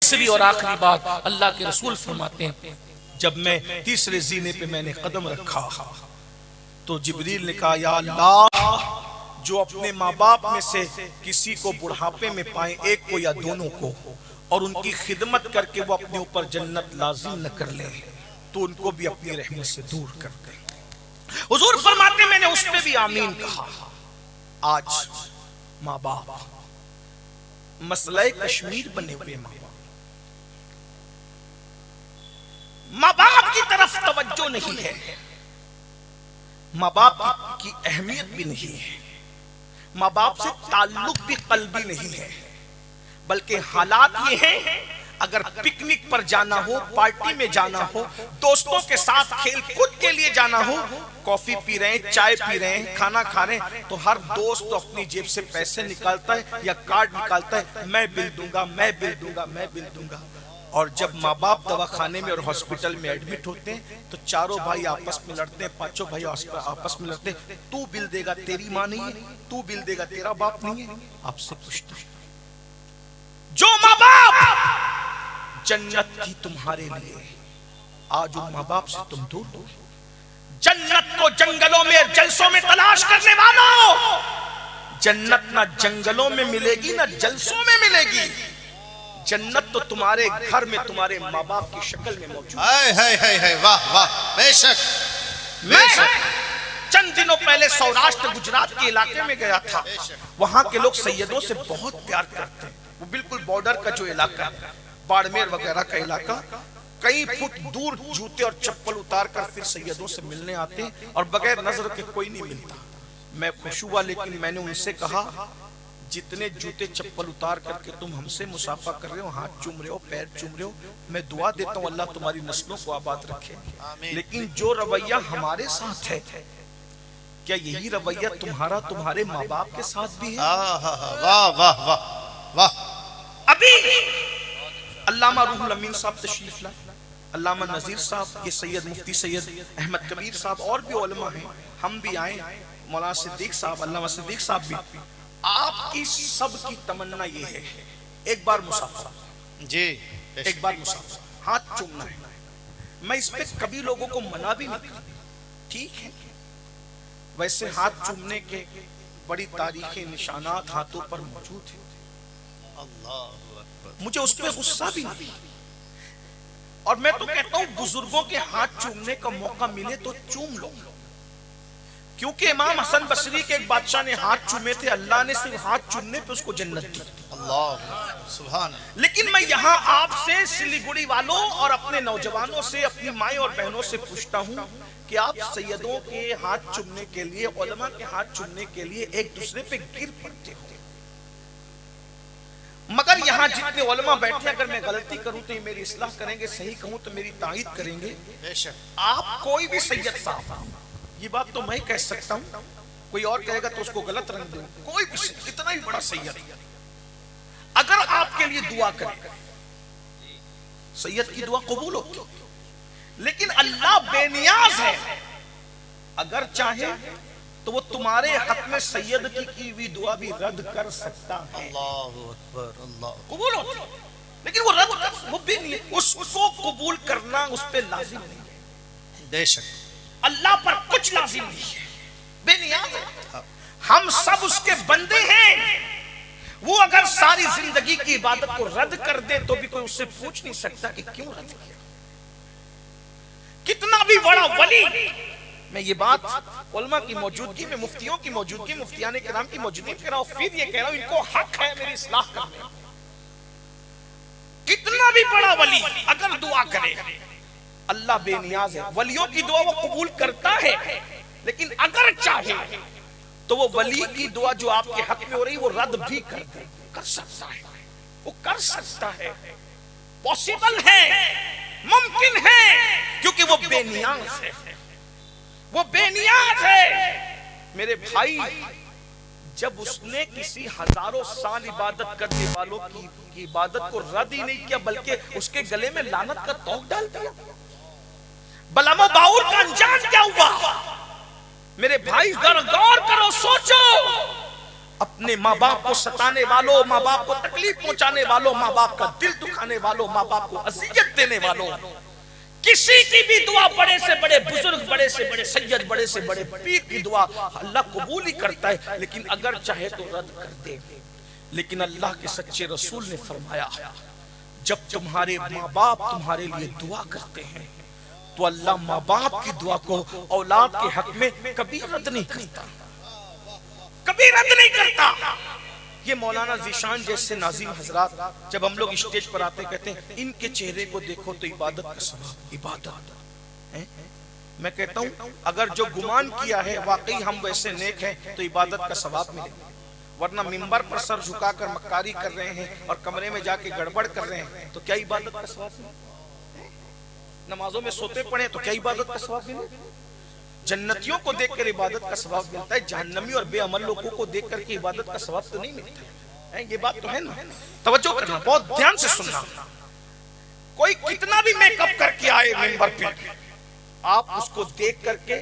تیسری اور آخری بات اللہ کے رسول فرماتے ہیں جب میں تیسرے زینے پہ میں نے قدم رکھا تو جبریل نے کہا یا اللہ جو اپنے ماں باپ میں سے کسی کو بڑھاپے میں پائیں ایک کو یا دونوں کو اور ان کی خدمت کر کے وہ اپنے اوپر جنت لازم نہ کر لیں تو ان کو بھی اپنی رحمت سے دور کر دیں. حضور فرماتے میں نے اس پہ بھی آمین کہا. آج ماں باپ مسئلہ کشمیر بنے ہوئے ماں باپ کی طرف توجہ نہیں ہے, ماں باپ کی اہمیت بھی نہیں ہے, ماں باپ سے تعلق بھی قلبی نہیں ہے, بلکہ حالات یہ ہیں اگر پکنک پر جانا ہو, پارٹی میں جانا ہو, دوستوں کے ساتھ کھیل کود کے لیے جانا ہو, کافی پی رہے ہیں, چائے پی رہے ہیں, کھانا کھا رہے ہیں تو ہر دوست اپنی جیب سے پیسے نکالتا ہے یا کارڈ نکالتا ہے, میں بل دوں گا, میں بل دوں گا, میں بل دوں گا. اور جب ماں باپ دواخانے میں اور ہاسپٹل میں ایڈمٹ ہوتے ہیں تو چاروں بھائی آپس میں لڑتے ہیں, پانچوں بھائی آپس میں لڑتے ہیں, تو بل دے گا تیری ماں نہیں ہے, تو بل دے گا تیرا باپ نہیں ہے. آپ سے پوچھتا ہوں جو ماں باپ جنت تھی تمہارے لیے آج ان ماں باپ سے تم دور ہو. جنت کو جنگلوں میں جلسوں میں تلاش کرنے والوں, جنت نہ جنگلوں میں ملے گی نہ جلسوں میں ملے گی, جنت تو تمہارے گھر میں تمہارے ماں باپ کی شکل میں موجود ہے. واہ واہ بے شک. میں چند دنوں پہلے سوراشٹر گجرات کے علاقے میں گیا تھا. وہاں کے لوگ سیدوں سے بہت پیار کرتے ہیں. وہ بالکل بارڈر کا جو علاقہ ہے, باڑمیر وغیرہ کا علاقہ, کئی فٹ دور جوتے اور چپل اتار کر پھر سیدوں سے ملنے آتے ہیں اور بغیر نظر کے کوئی نہیں ملتا. میں خوش ہوا لیکن میں نے ان سے کہا جتنے جوتے چپل اتار کر کے تم ہم سے مسافہ کر رہے ہو, ہاتھ چوم رہے ہو, پیر چوم رہے ہو, میں دعا دیتا ہوں اللہ تمہاری نسلوں کو آباد رکھے, لیکن جو رویہ ہمارے ساتھ ہے کیا یہی رویہ تمہارا تمہارے ماں باپ کے ساتھ بھی ہے؟ واہ واہ واہ واہ. ابھی علامہ روح الامین صاحب تشریف لائے, علامہ نذیر صاحب, یہ سید مفتی سید احمد کبیر صاحب اور بھی علماء ہیں, ہم بھی آئے, مولانا صدیق صاحب, علامہ صدیق صاحب بھی. آپ کی سب کی تمنا یہ ہے ایک بار مسافر, جی ایک بار مسافر, ہاتھ چومنا ہے. میں اس پہ کبھی لوگوں کو منع بھی نہیں کرتا, ٹھیک ہے, ویسے ہاتھ چومنے کے بڑی تاریخی نشانات ہاتھوں پر موجود ہیں, مجھے اس پہ غصہ بھی نہیں. اور میں تو کہتا ہوں بزرگوں کے ہاتھ چومنے کا موقع ملے تو چوم لو, کیونکہ امام حسن بصری کے ایک بادشاہ نے ہاتھ چومے تھے, اللہ نے صرف ہاتھ چومنے پہ اس کو جنت دی. اللہ سبحان. لیکن میں یہاں آپ سے سلیگوڑی والوں اور اپنے نوجوانوں سے, اپنی مائیں اور بہنوں سے پوچھتا ہوں کہ آپ سیدوں کے ہاتھ چومنے کے لیے, علماء کے ہاتھ چومنے کے لیے ایک دوسرے پہ گر پڑتے ہو, مگر یہاں جتنے علماء بیٹھے اگر میں غلطی کروں تو یہ میری اصلاح کریں گے, صحیح کہوں تو میری تائید کریں گے. آپ کوئی بھی سید صاحب, یہ بات تو میں کہہ سکتا ہوں, کوئی اور کہے گا تو اس کو غلط رنگ دوں, کوئی بھی سید, اتنا ہی بڑا سید اگر آپ کے لیے دعا کرے, سید کی دعا قبول ہوتی, لیکن اللہ بے نیاز ہے, اگر چاہے تو وہ تمہارے حق میں سید کی ہوئی دعا بھی رد کر سکتا ہے. اللہ اکبر. اللہ قبول ہوتی, لیکن وہ رد کر, وہ بے نیاز, اس کو قبول کرنا اس پہ لازم نہیں ہے. بے شک اللہ پر کچھ لازم نہیں ہے, بے نیاز ہے. ہم سب اس کے بندے ہیں, وہ اگر ساری زندگی کی عبادت کو رد کر دے تو بھی کوئی اس سے پوچھ نہیں سکتا کہ کیوں رد کیا. کتنا بھی بڑا ولی, میں یہ بات علماء کی موجودگی میں, مفتیوں کی موجودگی, مفتیان کرام کی موجودگی میں کہہ رہا ہوں, پھر یہ کہہ رہا ہوں ان کو حق ہے میری اصلاح کرنے. کتنا بھی بڑا ولی اگر دعا کرے, اللہ بے نیاز ہے, ولیوں کی دعا وہ قبول کرتا ہے, لیکن اگر چاہے تو وہ ولی کی دعا جو آپ کے حق میں ہو رہی وہ رد بھی کر دے, کر سکتا ہے, وہ کر سکتا ہے, پوسیبل ہے, ممکن ہے, کیونکہ وہ بے نیاز ہے, وہ بے نیاز ہے. میرے بھائی, جب اس نے کسی ہزاروں سال عبادت کرنے والوں کی عبادت کو رد ہی نہیں کیا بلکہ اس کے گلے میں لعنت کا توق ڈال دیا, بلام و باور کا انجام کیا ہوا؟ میرے بھائی غور کرو, سوچو, اپنے ماں باپ کو ستانے والوں، ماں باپ کو تکلیف پہنچانے والوں، ماں باپ کا دل دکھانے والوں، ماں باپ کو اذیت دینے والوں، کسی کی بھی دعا، بڑے سے بڑے بزرگ، بڑے سے بڑے سید، بڑے سے بڑے پیر کی دعا اللہ قبول ہی کرتا ہے، لیکن اگر چاہے تو رد کر دے۔ لیکن اللہ کے سچے رسول نے فرمایا جب تمہارے ماں باپ تمہارے لیے دعا کرتے ہیں تو اللہ ماں باپ کی دعا کو اولاد کے حق میں کبھی رد نہیں کرتا، کبھی رد نہیں کرتا۔ یہ مولانا ذیشان جیسے ناظم حضرات جب ہم لوگ اسٹیج پر آتے کہتے ہیں ان کے چہرے کو دیکھو تو عبادت کا ثواب، عبادت۔ میں کہتا ہوں اگر جو گمان کیا ہے واقعی ہم ویسے نیک ہیں تو عبادت کا ثواب ملے گا، ورنہ منبر پر سر جھکا کر مکاری کر رہے ہیں اور کمرے میں جا کے گڑبڑ کر رہے ہیں تو کیا عبادت کا ثواب ملے؟ نمازوں میں سوتے پڑے تو کیا عبادت کا ثواب ملے؟ جنتیوں کو دیکھ کر عبادت کا ثواب ملتا ہے، جہنمی اور بے عمل لوگوں کو دیکھ کر کے عبادت کا ثواب تو نہیں ملتا ہے۔ یہ بات تو ہے نا، توجہ کرنا، بہت دھیان سے سننا۔ کوئی کتنا بھی میک اپ کر کے آئے ممبر پہ، آپ اس کو دیکھ کر کے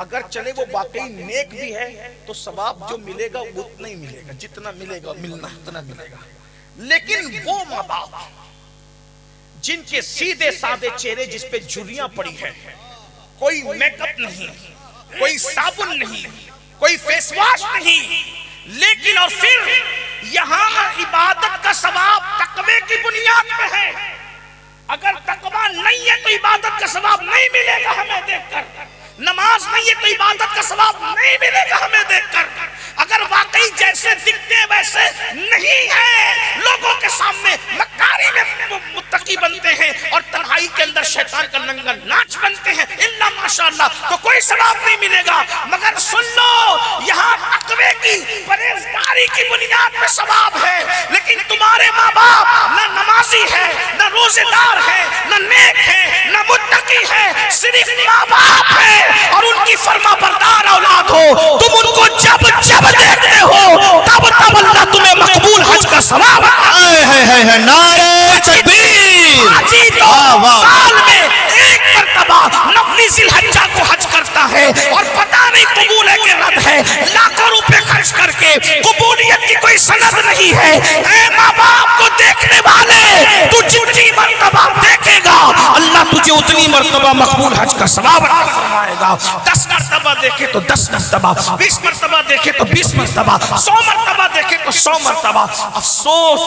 اگر چلے وہ واقعی نیک بھی ہے تو ثواب جو ملے گا وہ اتنا ہی ملے گا، جتنا ملے گا ملنا اتنا ملے گا۔ لیکن وہ ماں باپ جن کے سیدھے سادے چہرے جس پہ جھریاں پڑی ہیں، کوئی میک اپ نہیں، کوئی صابن نہیں، کوئی فیس واش نہیں، لیکن اور پھر یہاں عبادت کا ثواب تقوی کی بنیاد پہ ہے۔ اگر تقوی نہیں ہے تو عبادت کا ثواب نہیں ملے گا ہمیں دیکھ کر، نماز نہیں ہے تو عبادت کا ثواب نہیں ملے گا ہمیں دیکھ کر، اگر واقعی جیسے دکھتے ویسے نہیں ہے، لوگوں کے سامنے مکاری میں متقی بنتے ہیں اور تنہائی کے اندر شیطان کا ننگا ناچ بنتے ہیں، الا ماشاءاللہ تو کوئی ثواب نہیں ملے گا۔ مگر سن لو یہاں تقوی کی پرہیزگاری کی بنیاد پہ ثواب ہے، لیکن تمہارے ماں باپ نہ نمازی ہے، نہ روزے دار ہے، نہ نیک ہے، نہ متقی ہے، صرف ماں باپ ہے اور ان کی فرما بردار اولاد ہو، تم ان کو جب جب دیکھتے ہو تب تب اللہ تمہیں مقبول حج کا ثواب ہے نعرہ تکبیر، حاجی تو سال میں ایک مرتبہ نفلی ذی الحجہ کو حج کرتا ہے اور پتہ نہیں قبول ہے کہ رد ہے، لاکھوں روپے خرچ کر کے قبولیت کی کوئی سند نہیں ہے۔ اے ماں باپ کو دیکھنے والے، تو جتنی مرتبہ دیکھے گا اللہ تجھے اتنی مرتبہ مقبول حج کا ثواب عطا فرمائے گا۔ 10 مرتبہ دیکھے تو 10 مرتبہ، 20 مرتبہ دیکھے تو 20 مرتبہ، 100 مرتبہ دیکھے تو 100 مرتبہ۔ افسوس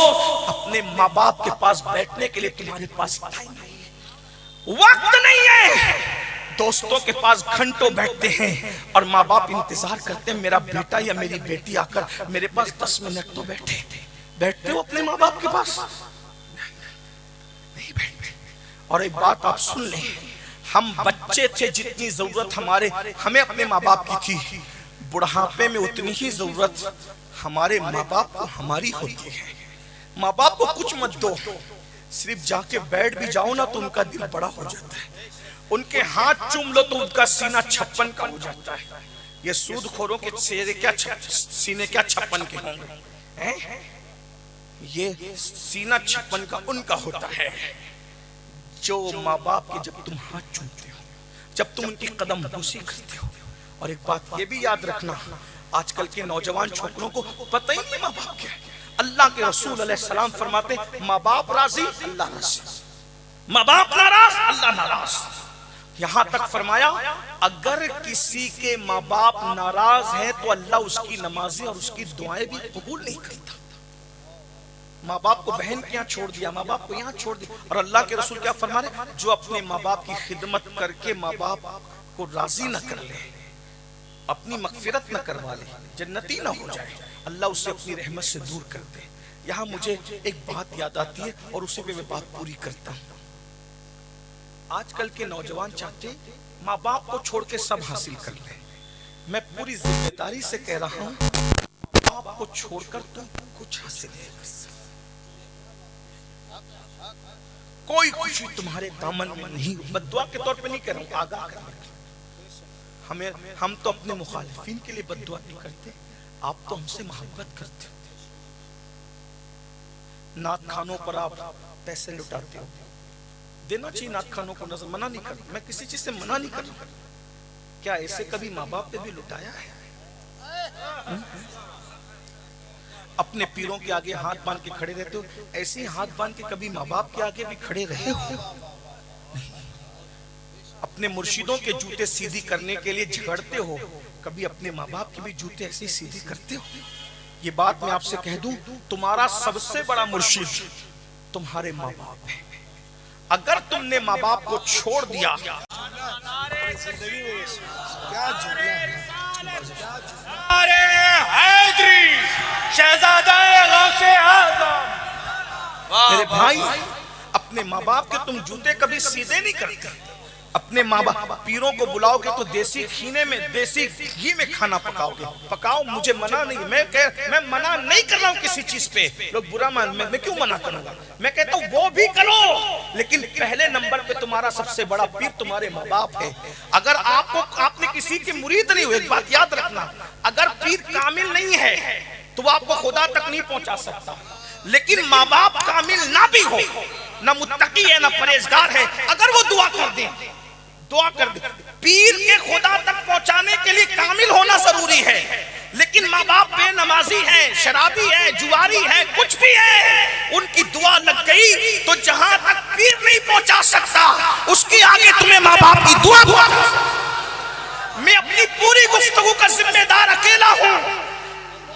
اپنے ماں باپ کے پاس بیٹھنے کے لیے تمہارے پاس ٹائم نہیں ہے، وقت نہیں ہے۔ دوستوں کے پاس گھنٹوں بیٹھتے ہیں اور ماں باپ انتظار کرتے ہیں میرا بیٹا یا میری بیٹی آ کر میرے پاس 10 منٹ تو بیٹھے۔ بیٹھتے ہو اپنے ماں باپ کے پاس؟ نہیں بیٹھتے۔ اور ایک بات آپ سن لیں، ہم بچے تھے جتنی ضرورت ہمیں اپنے ماں باپ کی تھی، بڑھاپے میں اتنی ہی ضرورت ہمارے ماں باپ کو ہماری ہوتی ہے۔ ماں باپ کو کچھ مت دو، صرف جا کے بیٹھ بھی جاؤ نا تو ان کا دل بڑا ہو جاتا ہے، ان کے ہاتھ چوم لو تو ان کا سینہ 56 کا ہو جاتا ہے۔ یہ سود خوروں کے سینے کیا 56 کے ہوں گے، یہ سینہ 56 کا ان کا ہوتا ہے۔ جو ماں باپ کے جب تم ہاتھ چومتے ہو، جب تم ان کی قدم بوسی کرتے ہو، اور ایک بات یہ بھی یاد رکھنا، آج کل کے نوجوان چھوکروں کو پتہ ہی نہیں ماں باپ کیا ہے۔ اللہ کے رسول علیہ السلام فرماتے ماں باپ راضی اللہ راضی، ماں باپ ناراض اللہ ناراض۔ یہاں تک فرمایا اگر کسی کے ماں باپ ناراض ہیں تو اللہ اس کی نمازیں اور اس کی دعائیں بھی قبول نہیں کرتا۔ ماں باپ کو بہن کے یہاں چھوڑ دیا، ماں باپ کو یہاں چھوڑ دیا، اور اللہ کے رسول کیا فرما رہے، جو اپنے ماں باپ کی خدمت کر کے ماں باپ کو راضی نہ کر لے، اپنی مغفرت نہ کروا لے، جنتی نہ ہو جائے، اللہ اسے اپنی رحمت سے دور کر دے۔ یہاں مجھے ایک بات یاد آتی ہے اور اسی پہ میں بات پوری کرتا ہوں۔ آج کل کے نوجوان چاہتے ماں باپ کو چھوڑ کے سب حاصل کر لیں۔ میں پوری ذمہ داری سے کہہ رہا ہوں باپ کو چھوڑ کر تم کچھ حاصل نہیں کر سکتے، کوئی خوشی تمہارے دامن میں نہیں۔ بد دعا کے طور پہ نہیں کہہ رہا ہوں، آگاہ کرنے کے۔ ہم تو اپنے مخالفین کے لیے بد دعا نہیں کرتے، آپ تو ہم سے محبت کرتے ہو۔ نعت خانوں پر آپ پیسے لٹاتے ہو، دینا چاہیے نعت خانوں کو، نظر منع نہیں کرتا، میں کسی چیز سے منع نہیں کر رہا۔ کیا ایسے کبھی ماں باپ پہ بھی لٹایا ہے؟ اپنے پیروں کے آگے ہاتھ باندھ کے کھڑے رہتے ہو، ایسے ہی ہاتھ باندھ کے کبھی ماں باپ کے آگے بھی کھڑے رہے ہو؟ اپنے مرشدوں کے جوتے سیدھی کرنے کے لیے جھگڑتے ہو، کبھی اپنے ماں باپ کی بھی جوتے ایسے ہی سیدھی کرتے ہو؟ یہ بات میں آپ سے کہہ دوں، تمہارا سب سے بڑا مرشد تمہارے ماں باپ ہے۔ اگر تم نے ماں باپ کو چھوڑ دیا، میرے بھائی اپنے ماں باپ کے تم جوتے کبھی سیدھے نہیں کرتے۔ اپنے ماں باپ پیروں کو بلاؤ گے تو دیسی کھینے میں دیسی گھی میں کھانا پکاؤ گے، پکاؤ، مجھے منع نہیں، میں منع نہیں کر رہا ہوں کسی چیز پہ، لوگ برا مان، میں کیوں منع کروں گا؟ میں کہتا ہوں وہ بھی کرو، لیکن پہلے نمبر پہ تمہارا سب سے بڑا پیر تمہارے ماں باپ ہے۔ اگر آپ نے کسی کی مرید نہیں ہوئے، ایک بات یاد رکھنا، اگر پیر کامل نہیں ہے تو وہ آپ کو خدا تک نہیں پہنچا سکتا، لیکن ماں باپ کامل نہ بھی ہو، نہ متقی ہے نہ پرہیزگار ہے، اگر وہ دعا کر دیں، پیر کے خدا تک پہنچانے کے لیے کامل ہونا ضروری ہے، لیکن ماں باپ بے نمازی ہیں، شرابی ہیں، جواری ہیں، کچھ بھی ہے، ان کی دعا لگ گئی تو جہاں تک پیر نہیں پہنچا سکتا اس کی آگے تمہیں ماں باپ کی دعا پہنچا سکتا۔ میں اپنی پوری گفتگو کا ذمہ دار اکیلا ہوں،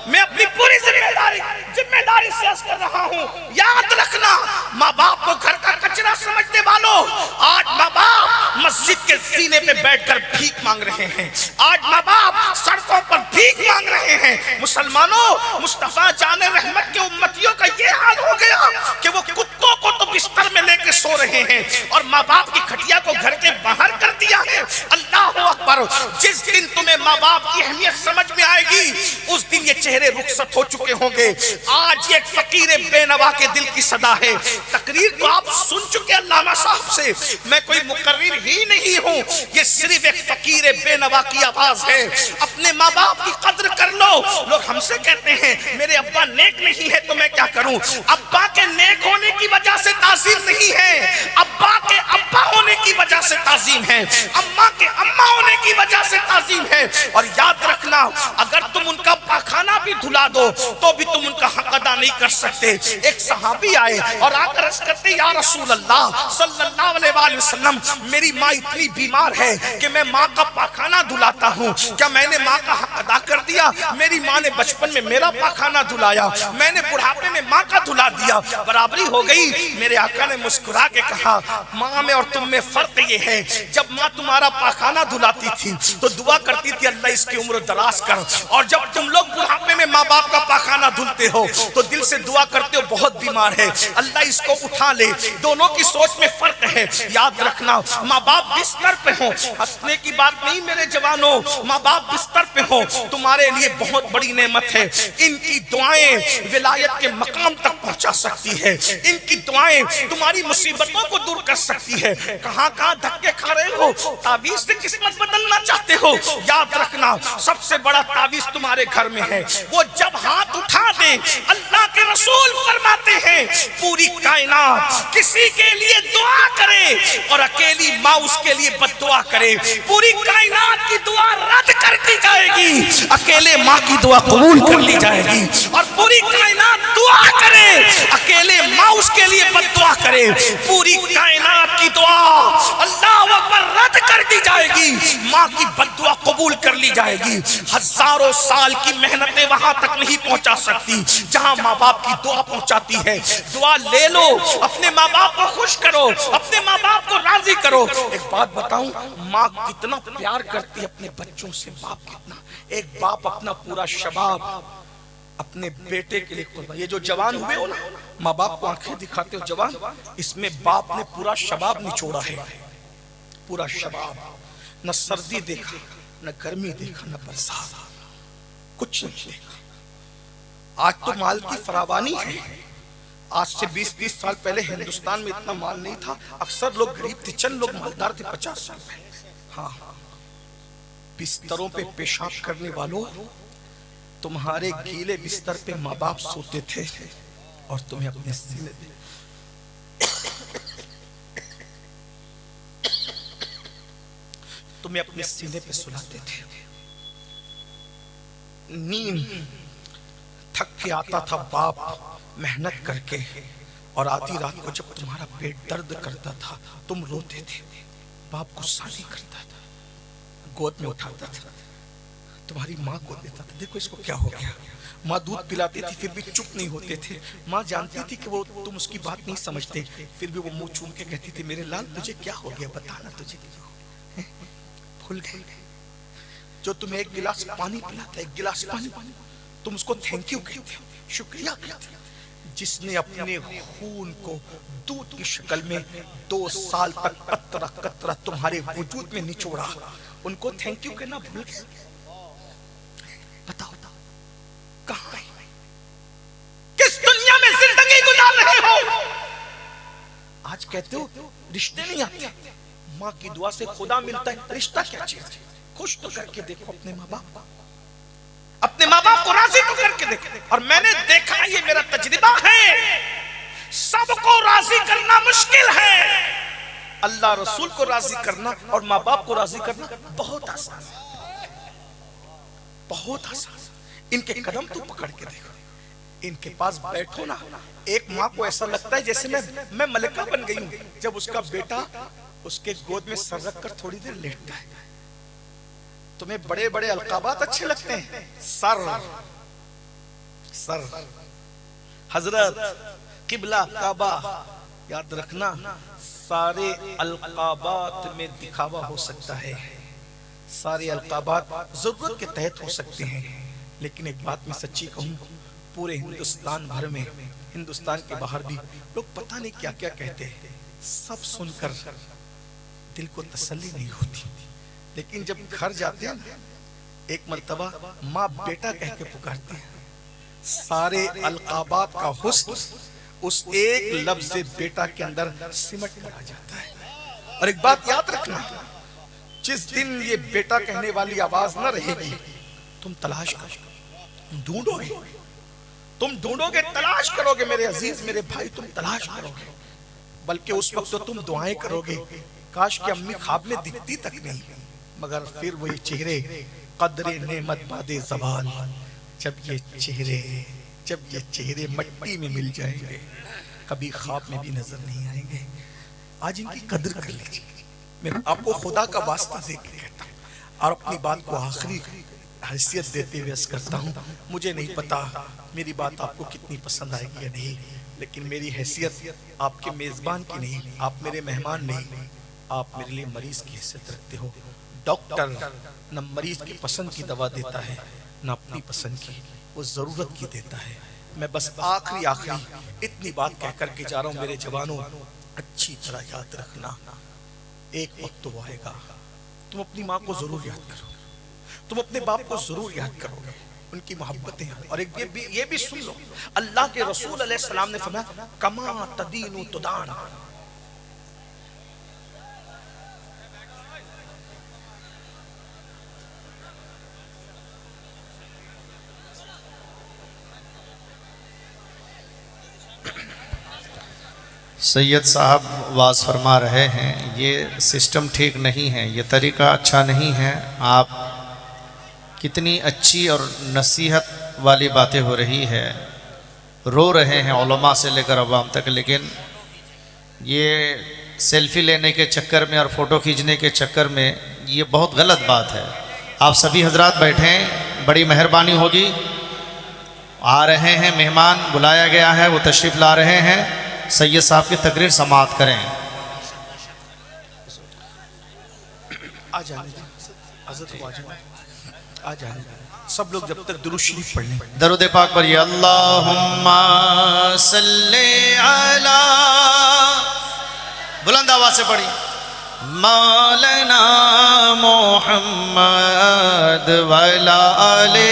میں اپنی پوری ذمہ داری سے عرض کر رہا ہوں، یاد رکھنا، ماں باپ کو گھر کا کچرا سمجھنے والوں، آج ماں باپ مسجد کے سینے پہ بیٹھ کر بھیک مانگ رہے ہیں، آج ماں باپ سڑکوں پر بھیک مانگ رہے ہیں۔ مسلمانوں، مصطفیٰ جان رحمت کے امتیوں کا یہ حال ہو گیا کہ وہ کتوں کو تو بستر میں لے کے سو رہے ہیں اور ماں باپ کی کھٹیا کو گھر کے باہر کر دیا ہے۔ اللہ اکبر! جس دن تمہیں ماں باپ کی اہمیت سمجھ میں آئے گی اس دن یہ چہرے رخصت ہو چکے ہوں گے۔ آج یہ ایک فقیر بے نوا کے دل کی صدا ہے۔ تقریر تو آپ سن چکے علامہ صاحب سے، میں کوئی مقرر ہی نہیں ہوں، یہ صرف ایک فقیر بے نوا کی آواز ہے۔ اپنے ماں باپ کی قدر کر لو۔ لوگ ہم سے کہتے ہیں میرے ابا نیک نہیں ہے تو میں کیا کروں؟ ابا کے نیک ہونے کی وجہ سے تعظیم نہیں ہے، ابا کے ابا ہونے کی وجہ سے تعظیم ہے، اماں کے اماں ہونے کی وجہ سے تعظیم ہے۔ اور یاد رکھنا، اگر تم ان کا پاخانہ بھی دھلا دو تو بھی تم ان کا حق ادا نہیں کر سکتے۔ ایک صحابی آئے اور آ کر عرض کرتے، یا رسول اللہ صلی اللہ علیہ وآلہ وسلم، میری ماں اتنی بیمار ہے کہ میں ماں کا پاخانہ دھلاتا ہوں، کیا میں نے ماں کا حق ادا کر دیا؟ میری ماں نے بچپن میں میرا پاخانہ دھلایا، میں نے بڑھاپے میں ماں کا دھلا دیا، برابری ہو گئی۔ میرے آقا نے مسکرا کے کہا، ماں میں اور تم میں فرق یہ ہے، جب ماں تمہارا پاخانہ دھلاتی تھی تو دعا کرتی تھی اللہ اس کی عمر دراز کر، اور جب تم لوگ بڑھاپے میں ماں باپ کا پاخانہ دھلتے ہو تو دل سے دعا کرتے ہو بہت بیمار ہے اللہ اس کو اٹھا لے۔ دونوں کی سوچ میں فرق ہے۔ یاد رکھنا، ماں باپ بستر پہ ہوں، ہنسنے کی بات نہیں میرے جوانوں، ماں باپ بستر پہ ہوں تمہارے لیے بہت بڑی نعمت ہے۔ ان کی دعائیں ولایت کے مقام تک پہنچا سکتی ہے، ان کی دعائیں تمہاری مصیبتوں کو دور کر سکتی ہے۔ کہاں کہاں دھکے کھا رہے ہو، تعویذ سے قسمت بدلنا چاہتے ہو، یاد رکھنا سب سے بڑا تعویذ تمہارے گھر میں ہے۔ وہ جب ہاتھ اٹھا دیں، اللہ کے رسول فرماتے ہیں پوری کائنات کسی کے لیے دعا کرے اور اکیلی ماں اس کے لیے بد دعا کرے، پوری کائنات کی دعا رد کر دی جائے گی، اکیلے ماں کی دعا قبول کر لی جائے گی۔ اور پوری کائنات دعا کرے، اکیلے ماں اس کے لیے بد دعا کرے، پوری کائنات کی دعا اللہ اکبر رد کر دی جائے گی، ماں کی بد دعا قبول کر لی جائے گی۔ ہزاروں سال کی محنتیں وہاں تک نہیں پہنچا سکتی جہاں ماں باپ کی دعا پہنچاتی ہے۔ دعا لے لو، اپنے ماں باپ کو خوش کرو، اپنے ماں باپ کو راضی کرو۔ ایک بات بتاؤں، ماں کتنا پیار کرتی ہے اپنے بچوں سے، باپ کتنا، ایک باپ اپنا پورا شباب اپنے بیٹے کے لیے قربان۔ یہ جو جوان ہوئے ہو نا، ماں باپ کو آنکھیں دکھاتے ہو جوان، اس میں باپ نے پورا شباب نچوڑا ہے، پورا شباب، نہ سردی دیکھا، نہ گرمی دیکھا، نہ برسات، کچھ نہیں دیکھا۔ آج تو مال کی فراوانی ہے، آج سے 20-30 سال پہلے ہندوستان میں اتنا مال نہیں تھا، اکثر لوگ غریب تھے، چند لوگ مالدار تھے 50 سال پہلے۔ ہاں، بستروں پہ پیشاب کرنے والوں، تمہارے گیلے بستر پہ ماں باپ سوتے تھے اور تمہیں اپنے سینے پہ تمہیں اپنے سینے پہ سلاتے تھے۔ نیند تھک کے آتا تھا باپ محنت کر کے، اور آدھی رات کو جب تمہارا پیٹ درد کرتا تھا تم روتے تھے، باپ غصہ نہیں کرتا تھا، گود میں اٹھاتا تھا، تمہاری ماں کو دیتا تھا، دیکھو اس کو کیا ہو گیا۔ ماں دودھ پلاتی تھی پھر بھی چپ نہیں ہوتے تھے، ماں جانتی تھی کہ وہ تم اس کی بات نہیں سمجھتے، پھر بھی وہ منہ چوم کے کہتی تھی میرے لال تجھے کیا ہو گیا، بتانا تجھے کیا، بھول گئے؟ جو تمہیں ایک گلاس پانی پلاتا ہے، ایک گلاس پانی، تم اس کو تھینک یو کہتے ہو، شکریہ کہتے ہو۔ جس نے اپنے خون کو دودھ کی شکل میں 2 سال تک قطرہ قطرہ تمہارے وجود میں نچوڑا، ان کو تھینک یو کہنا بھول گئے؟ بتاؤ کہاں ہے؟ کس دنیا میں زندگی گزار رہے ہو؟ آج کہتے ہو رشتے نہیں آتے، ماں کی دعا سے خدا ملتا ہے، رشتہ کیا چیز ہے؟ خوش تو کر کے دیکھو اپنے ماں باپ کو، اپنے ماں باپ کو راضی تو کر کے دیکھو۔ اور میں نے دیکھا، یہ میرا تجربہ ہے، سب کو راضی کرنا مشکل ہے، اللہ رسول کو راضی کرنا اور ماں باپ کو راضی کرنا بہت آسان ہے، بہت آسان۔ ان کے قدم تو پکڑ کے دیکھو، ان کے پاس بیٹھو نا، ایک ماں کو ایسا لگتا ہے جیسے میں ملکہ بن گئی ہوں جب اس کا بیٹا اس کے گود میں سر رکھ کر تھوڑی دیر لیٹتا ہے۔ تمہیں بڑے بڑے القابات اچھے لگتے ہیں، سر، حضرت، قبلہ، کعبہ، یاد رکھنا سارے القابات میں دکھاوا ہو سکتا ہے، سارے القابات ضرورت کے تحت ہو سکتے ہیں، لیکن ایک بات میں سچی کہوں، پورے ہندوستان بھر میں، ہندوستان کے باہر بھی لوگ پتہ نہیں کیا کیا کہتے ہیں، سب سن کر دل کو تسلی نہیں ہوتی، لیکن جب گھر جاتے ہیں ایک مرتبہ ماں بیٹا کہہ کے پکارتی ہے، سارے القابات کا حسن اس ایک لفظ بیٹا کے اندر سمٹ کر آ جاتا ہے۔ اور ایک بات یاد رکھنا، جس دن یہ بیٹا کہنے والی آواز نہ رہے گی، تم تلاش کرو، ڈھونڈو گے، تم ڈھونڈو گے، تلاش کرو گے میرے عزیز، میرے بھائی، تم تلاش کرو گے، بلکہ اس وقت تو تم دعائیں کرو گے، کاش کہ امی خواب میں دکھتی تک نہیں، مگر پھر وہی چہرے قدر نعمت بعد زوال، جب یہ چہرے مٹی میں مل جائیں گے کبھی خواب میں بھی نظر نہیں آئیں گے۔ آج ان کی قدر کر لیجیے، میں آپ کو خدا کا واسطہ دے کے کہتا ہوں، اور اپنی بات کو آخری حیثیت دیتے ہوئے عرض کرتا ہوں، مجھے نہیں پتا میری بات آپ کو کتنی پسند آئے گی یا نہیں، لیکن میری حیثیت آپ کے میزبان کی نہیں، آپ میرے مہمان نہیں، آپ میرے لیے مریض کی حیثیت رکھتے ہو۔ ڈاکٹر نہ مریض کی پسند کی دوا دیتا ہے، نہ اپنی پسند کی، وہ ضرورت کی دیتا ہے۔ میں بس آخری اتنی بات کہہ کر کے جا رہا ہوں، میرے جوانوں اچھی طرح یاد رکھنا، ایک وقت تو آئے گا تم اپنی ماں کو ضرور یاد کرو، تم اپنے باپ کو ضرور یاد کرو گے، ان کی محبتیں، اور ایک یہ بھی سن لو، اللہ کے رسول علیہ السلام نے فرمایا کما تدین تدان، سید صاحب واز فرما رہے ہیں، یہ سسٹم ٹھیک نہیں ہے، یہ طریقہ اچھا نہیں ہے، آپ کتنی اچھی اور نصیحت والی باتیں ہو رہی ہے، رو رہے ہیں علماء سے لے کر عوام تک، لیکن یہ سیلفی لینے کے چکر میں اور فوٹو کھینچنے کے چکر میں یہ بہت غلط بات ہے۔ آپ سبھی حضرات بیٹھیں، بڑی مہربانی ہوگی، آ رہے ہیں مہمان، بلایا گیا ہے، وہ تشریف لا رہے ہیں، سید صاحب کی تقریر سماعت کریں۔ آ جانے حضرت آ جانے سب لوگ جب تک درود شریف پڑھ لیں، درود پاک پڑھیے، اللہم صلی علی، بلند آواز سے پڑھی، مولانا محمد وعلی آلہ،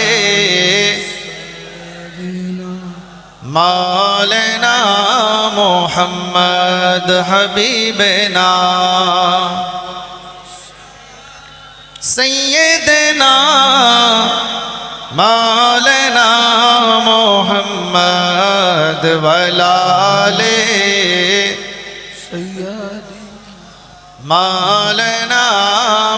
مولانا محمد حبیبنا، سیدنا مولانا محمد وعلی آلہ، مولانا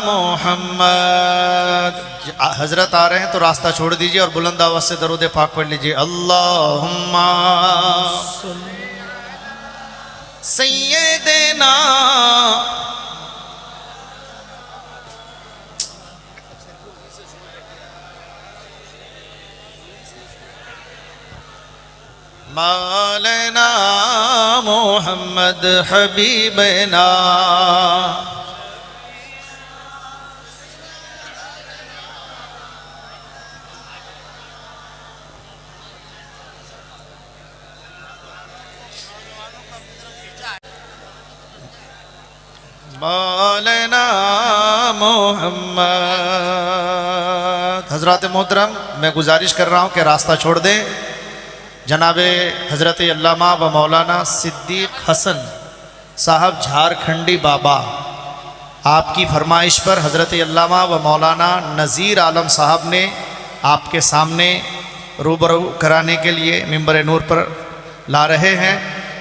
محمد حضرت آ رہے ہیں تو راستہ چھوڑ دیجئے اور بلند آواز سے درود پاک پڑھ لیجئے. اللہم سیدنا مولانا محمد حبیبنا مولانا محمد. حضرات محترم، میں گزارش کر رہا ہوں کہ راستہ چھوڑ دیں. جناب حضرت علامہ و مولانا صدیق حسن صاحب جھارکھنڈی بابا، آپ کی فرمائش پر حضرت علامہ و مولانا نذیر عالم صاحب نے آپ کے سامنے روبرو کرانے کے لیے ممبر نور پر لا رہے ہیں.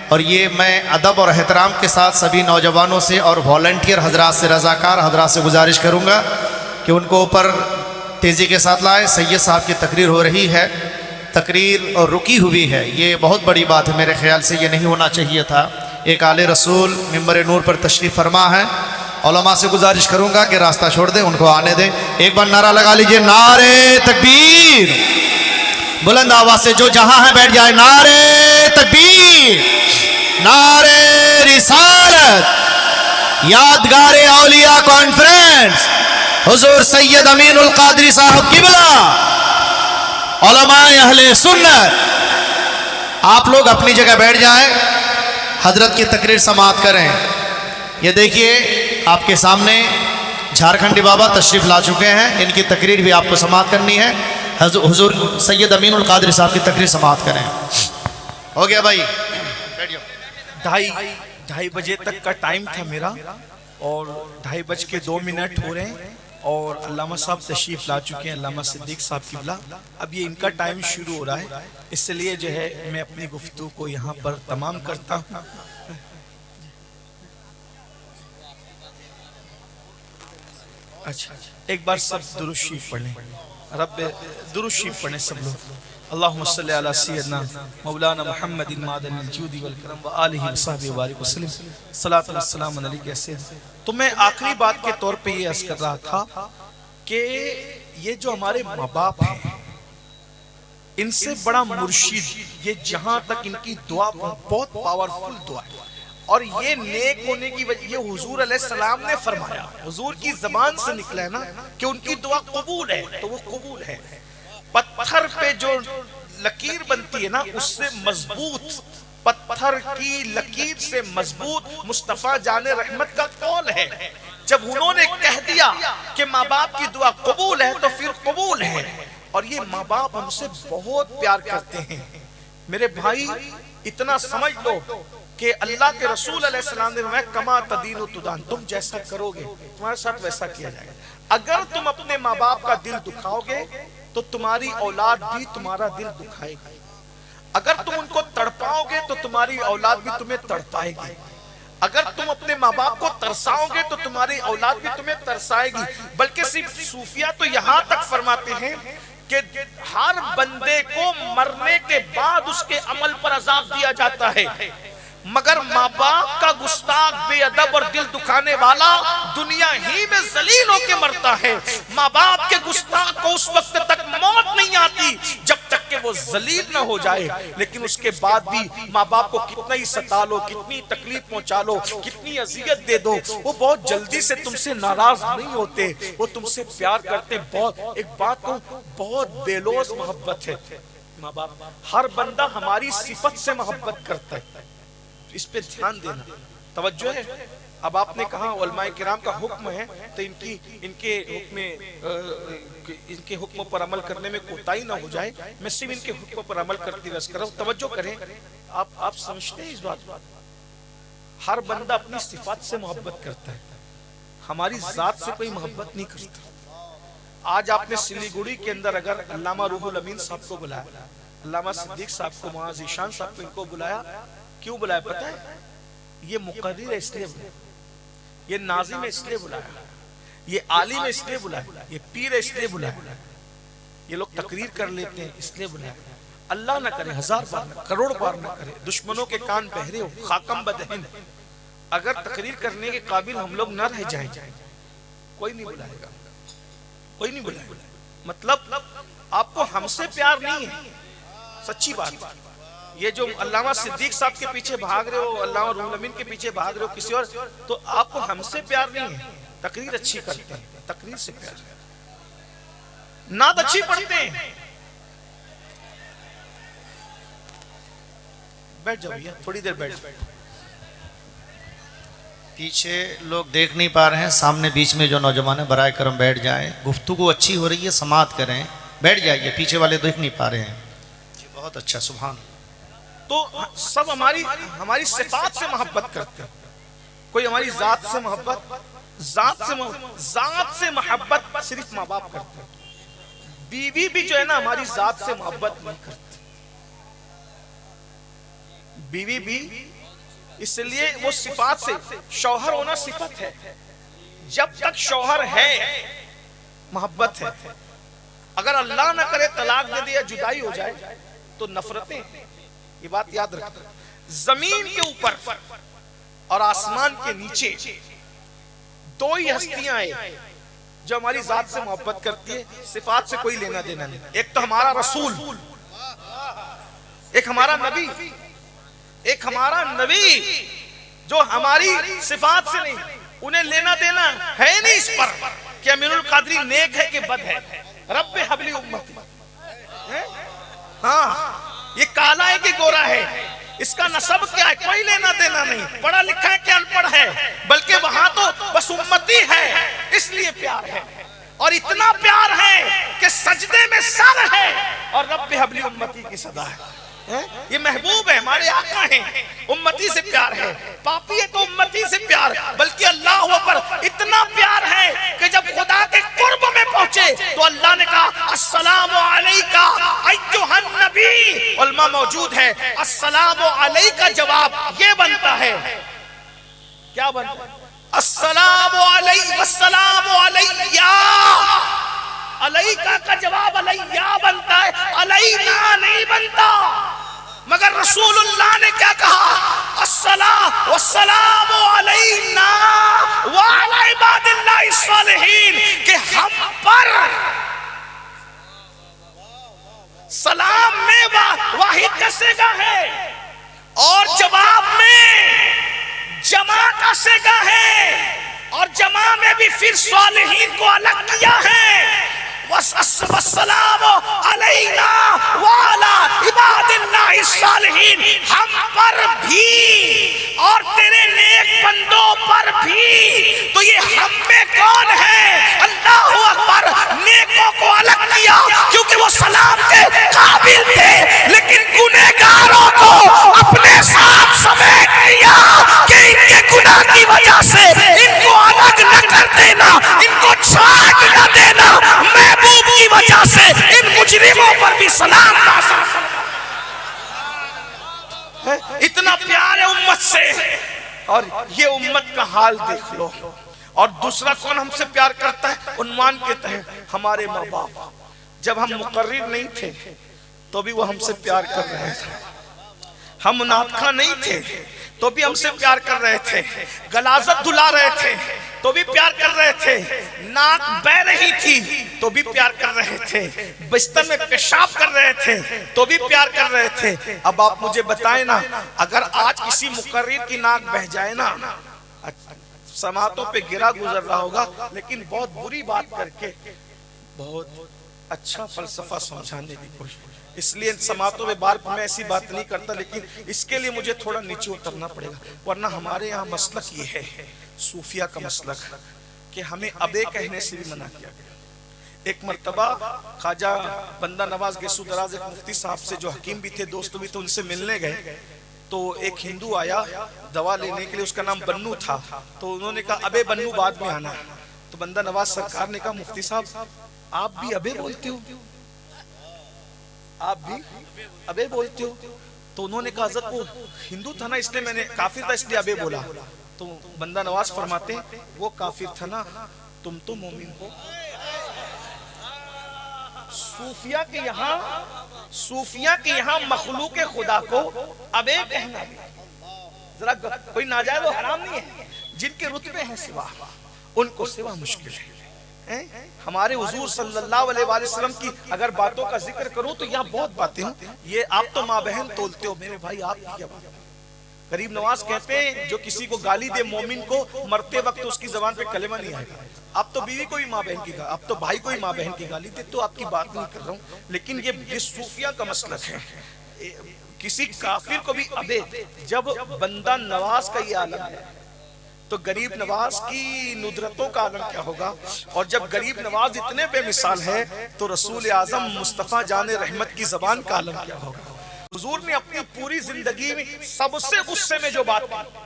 اور یہ میں ادب اور احترام کے ساتھ سبھی نوجوانوں سے اور والنٹیئر حضرات سے، رضاکار حضرات سے گزارش کروں گا کہ ان کو اوپر تیزی کے ساتھ لائیں. سید صاحب کی تقریر ہو رہی ہے، تقریر اور رکی ہوئی ہے. یہ بہت بڑی بات ہے، میرے خیال سے یہ نہیں ہونا چاہیے تھا. ایک آل رسول ممبر نور پر تشریف فرما ہے. علماء سے گزارش کروں گا کہ راستہ چھوڑ دیں، ان کو آنے دیں. ایک بار نعرہ لگا لیجئے، نعرہ تکبیر. بلند آواز سے جو جہاں ہے بیٹھ جائے. نعرہ تکبیر، نعرہ رسالت. یادگار اولیاء کانفرنس حضور سید امین القادری صاحب قبلہ، علماء اہل سنت. آپ لوگ اپنی جگہ بیٹھ جائیں، حضرت کی تقریر سماعت کریں. یہ دیکھیے آپ کے سامنے جھارکھنڈی بابا تشریف لا چکے ہیں. ان کی تقریر بھی آپ کو سماعت کرنی ہے. حضور سید امین القادری صاحب کی تقریر سماعت کریں. ہو گیا بھائی؟ ڈھائی بجے تک کا ٹائم تھا میرا، اور 2:02 ہو رہے ہیں، اور علامہ صاحب تشریف لا چکے ہیں، علامہ صدیق صاحب قبلہ. اب یہ ان کا ٹائم شروع ہو رہا ہے، اس لیے جو ہے میں اپنی گفتگو کو یہاں پر تمام کرتا ہوں. اچھا، ایک بار سب درود شریف پڑھ لیں. رب درود شریف پڑھیں سب لوگ. اللہم صلی علی سیدنا مولانا محمد معدن الجود والکرم وآلہ وصحبہ وبارک وسلم. صلاۃ والسلام علیک یا سید. تو میں آخری بات کے طور پہ یہ عرض کر رہا تھا کہ یہ جو ہمارے ماں باپ ہیں، ان سے بڑا مرشد، یہ جہاں تک ان کی دعا بہت پاورفل دعا ہے، اور یہ نیک ہونے کی وجہ یہ حضور علیہ السلام نے فرمایا، حضور کی زبان سے نکلا ہے نا کہ ان کی دعا قبول ہے، تو وہ قبول ہے. پتھر پہ جو لکیر بنتی ہے نا، اس سے مضبوط، پتھر کی لکیر سے مضبوط مصطفیٰ جان رحمت کا قول ہے. جب انہوں نے کہہ دیا کہ ماں باپ کی دعا قبول ہے تو پھر قبول ہے. اور یہ ماں باپ ہم سے بہت پیار کرتے ہیں. میرے بھائی اتنا سمجھ لو کہ اللہ کے رسول علیہ السلام نے فرمایا کما تدین و تدان، تم جیسا کرو گے تمہارے ساتھ ویسا کیا جائے گا. اگر تم اپنے ماں باپ کا دل دکھاؤ گے تو تمہاری اولاد بھی تمہارا دل دکھائے گی. اگر تم ان کو تڑپاؤ گے تو تمہاری اولاد بھی تمہیں تڑپائے گی. اگر تم اپنے ماں باپ کو ترساؤ گے تو تمہاری اولاد بھی تمہیں ترسائے گی. بلکہ صرف صوفیہ تو یہاں تک فرماتے ہیں کہ ہر بندے کو مرنے کے بعد اس کے عمل پر عذاب دیا جاتا ہے، مگر ماں باپ کا گستاخ، بے ادب اور دل دکھانے والا دنیا ہی میں ذلیل ہو کے مرتا ہے. ماں باپ کے گستاخ کو اس وقت تک موت نہیں آتی جب تک کہ وہ ذلیل نہ ہو جائے، لیکن اس کے بعد بھی ماں باپ کو کتنا ہی ستا لو، کتنی تکلیف پہنچا لو، کتنی اذیت دے دو، وہ بہت جلدی سے تم سے ناراض نہیں ہوتے، وہ تم سے پیار کرتے. ایک بات کو بہت بے لوث محبت ہے ماں باپ. ہر بندہ ہماری صفت سے محبت کرتا ہے، اس پہ دھیان دینا. توجہ ہے. اب آپ نے کہا علماء کرام کا حکم ہے تو ان کے حکموں پر عمل کرنے میں کوتاہی نہ ہو جائے. میں صرف ان کے حکموں پر عمل کرتی رس کر رہا ہوں. توجہ کریں. آپ سمجھتے ہیں اس بات؟ ہر بندہ اپنی صفات سے محبت کرتا ہے، ہماری ذات سے کوئی محبت نہیں کرتا. آج آپ نے سلیگوڑی کے اندر اگر علامہ روح الامین صاحب کو بلایا، علامہ صدیق صاحب کو، معاذ ذیشان صاحب کو، ان کو بلایا، کیوں بلایا پتہ ہے؟ یہ مقرر ہے اس لیے بلایا، یہ ناظم ہے اس لیے بلایا. یہ عالم اس لیے بلائے، یہ پیر اس لیے بلائے، یہ لوگ تقریر کر لیتے ہیں اس لیے بلائے. اللہ نہ کرے، 1000 بار نہ، کروڑ بار نہ کرے، دشمنوں کے کان بہرے ہو، خاکم بدہن، اگر تقریر کرنے کے قابل ہم لوگ نہ رہ جائیں، کوئی نہیں بلائے گا، کوئی نہیں بلائے گا. مطلب آپ کو ہم سے پیار نہیں ہے، سچی بات. یہ جو علامہ صدیق صاحب کے پیچھے بھاگ رہے ہو، علامہ روح الامین کے پیچھے بھاگ رہے ہو کسی اور، تو آپ کو ہم سے پیار نہیں ہے. تقریر اچھی کرتے ہیں، تقریر سے پیار ہے. نعت اچھی پڑھتے ہیں. بیٹھ جاؤ بھیا، تھوڑی دیر بیٹھ جاؤ. پیچھے لوگ دیکھ نہیں پا رہے ہیں، سامنے بیچ میں جو نوجوان ہیں برائے کرم بیٹھ جائیں. گفتگو اچھی ہو رہی ہے، سماعت کریں، بیٹھ جائیے. پیچھے والے دیکھ نہیں پا رہے ہیں. جی بہت اچھا، سبحان. تو سب ہماری صفات سے محبت کرتے ہیں. کوئی ہماری ذات سے محبت، ذات سے محبت صرف ماں باپ کرتے ہیں. بیوی بھی جو ہے نا ہماری ذات سے محبت نہیں کرتی. بیوی بھی اس لیے وہ صفات سے، شوہر ہونا صفت ہے. جب تک شوہر ہے محبت ہے. اگر اللہ نہ کرے طلاق دے دیا، جدائی ہو جائے تو نفرتیں. یہ بات یاد رکھیں. زمین کے اوپر اور آسمان کے نیچے دو ہی ہستیاں ہیں جو ہماری ذات سے محبت کرتی ہے، صفات سے کوئی لینا دینا نہیں. ایک تو ہمارا رسول، ایک ہمارا نبی. ایک ہمارا نبی جو ہماری صفات سے نہیں، انہیں لینا دینا ہے نہیں اس پر کہ امین القادری نیک ہے کہ بد ہے. رب حبلی امتی، ہاں یہ کالا ہے کہ گورا ہے، اس کا نسب کیا ہے، کوئی لینا دینا نہیں. پڑھا لکھا ہے کہ ان پڑھ ہے، بلکہ وہاں تو بس امتی ہے، اس لیے پیار ہے. اور اتنا پیار ہے کہ سجدے میں سر ہے اور رب حبلی امتی کی صدا ہے. یہ محبوب ہے، ہمارے آقا ہیں، امتی سے پیار ہے. پاپی ہے تو امتی سے پیار، بلکہ اللہ پر اتنا پیار ہے کہ جب خدا کے قرب میں پہنچے تو اللہ نے کہا السلام علیکہ ایھا النبی. علماء موجود ہے، السلام علیکہ جواب یہ بنتا ہے، کیا بنتا ہے؟ السلام علیکہ والسلام علیہ. علیکہ کا جواب علیہ بنتا ہے، علینا نہیں بنتا. مگر رسول اللہ نے کیا کہا؟ الصلاۃ والسلام علینا وعلی عباد اللہ الصالحین، کہ ہم پر سلام میں واحد کا صیغہ ہے اور جواب میں جمع کا صیغہ ہے، اور جمع میں بھی پھر صالحین کو الگ کیا ہے. والسلام علینا وعلی عباد اللہ الصالحین، ہم پر بھی اور تیرے نیک بندوں پر بھی. تو یہ ہم میں کون ہے؟ اللہ اکبر. نیکوں کو الگ کیا کیونکہ وہ سلام کے قابل تھے، لیکن گنہگاروں کو اپنے ساتھ سمیٹ لیا کہ ان کے گناہ کی وجہ سے ان کو الگ نہ کر دینا، ان کو چھاٹ نہ دینا. محبوب کی وجہ سے ان مجرموں پر بھی سلام نازل. اتنا پیار ہے امت سے. اور یہ امت کا حال دیکھ لو. اور دوسرا کون ہم سے پیار کرتا ہے؟ عنوان کے تحت ہمارے ماں باپ. جب ہم مقرر نہیں تھے تو بھی وہ ہم سے پیار کر رہے تھے. ہم ناطقہ نہیں تھے تو بھی ہم سے پیار کر رہے تھے. غلاظت دھلا رہے تھے تو بھی پیار کر رہے تھے. ناک بہ رہی تھی تو بھی پیار کر رہے تھے. بستر میں پیشاب کر رہے تھے تو بھی پیار کر رہے تھے. اب آپ مجھے بتائیں نا، اگر آج کسی مقرر کی ناک بہ جائے نا، سماعتوں پہ گرا گزر رہا ہوگا، لیکن بہت بری بات کر کے بہت اچھا فلسفہ سمجھانے کی کوشش. اس لیے سماعتوں میں بار میں ایسی بات نہیں کرتا، لیکن اس کے لیے مجھے تھوڑا نیچے اترنا پڑے گا. ورنہ ہمارے یہاں مسلک یہ ہے، صوفیہ کا مسلک، کہ ہمیں ابے کہنے سے بھی منع کیا گیا. ایک مرتبہ خواجہ بندہ نواز گیسو دراز ایک مفتی صاحب سے جو حکیم بھی تھے، دوست بھی تھے، ان سے ملنے گئے. تو ایک ہندو آیا دوا لینے کے لیے، اس کا نام بنو تھا. تو انہوں نے کہا ابے بنو بعد میں آنا. تو بندہ نواز سرکار نے کہا مفتی صاحب آپ بھی ابے بولتے ہو؟ آپ بھی ابے بولتے ہو؟ تو انہوں نے کہا حضرت وہ ہندو تھا نا، اس لیے میں نے، کافر تھا اس لیے ابے بولا. تو بندہ نواز فرماتے ہیں وہ کافر تھا نا تم تو مومن ہو. صوفیہ کے یہاں مخلوق خدا کو ابے کہنا ذرا کوئی ناجائز و حرام نہیں ہے. جن کے رتبے ہیں سوا ان کو سوا مشکل ہے. ہمارے حضور صلی اللہ علیہ وآلہ وسلم کی اگر باتوں کا ذکر کروں تو یہاں بہت باتیں ہوں. یہ آپ تو ماں بہن تولتے ہو میرے بھائی, آپ کی کیا بات. غریب نواز کہتے ہیں جو کسی کو گالی دے مومن کو مرتے وقت اس کی زبان پہ کلمہ نہیں آئے گا. اب تو بیوی کو ہی ماں بہن کی گالی, اب تو بھائی کو ہی ماں بہن کی گالی دے, تو آپ کی بات نہیں کر رہا ہوں. لیکن یہ صوفیہ کا مسلک ہے. کسی کافر کو بھی ابے, جب بندہ نواز کا یہ عالم ہے تو غریب نواز کی ندرتوں کا عالم کیا ہوگا. اور جب غریب نواز اتنے بے مثال ہے تو رسول اعظم مصطفیٰ جان رحمت کی زبان کا عالم کیا ہوگا. حضور نے اپنی پوری زندگی میں سب سے غصے میں جو بات کی,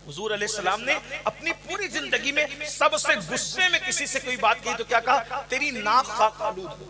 حضور علیہ السلام نے اپنی پوری زندگی میں سب سے غصے میں کسی سے کوئی بات کی تو کیا کہا, تیری ناک خاک آلود ہو.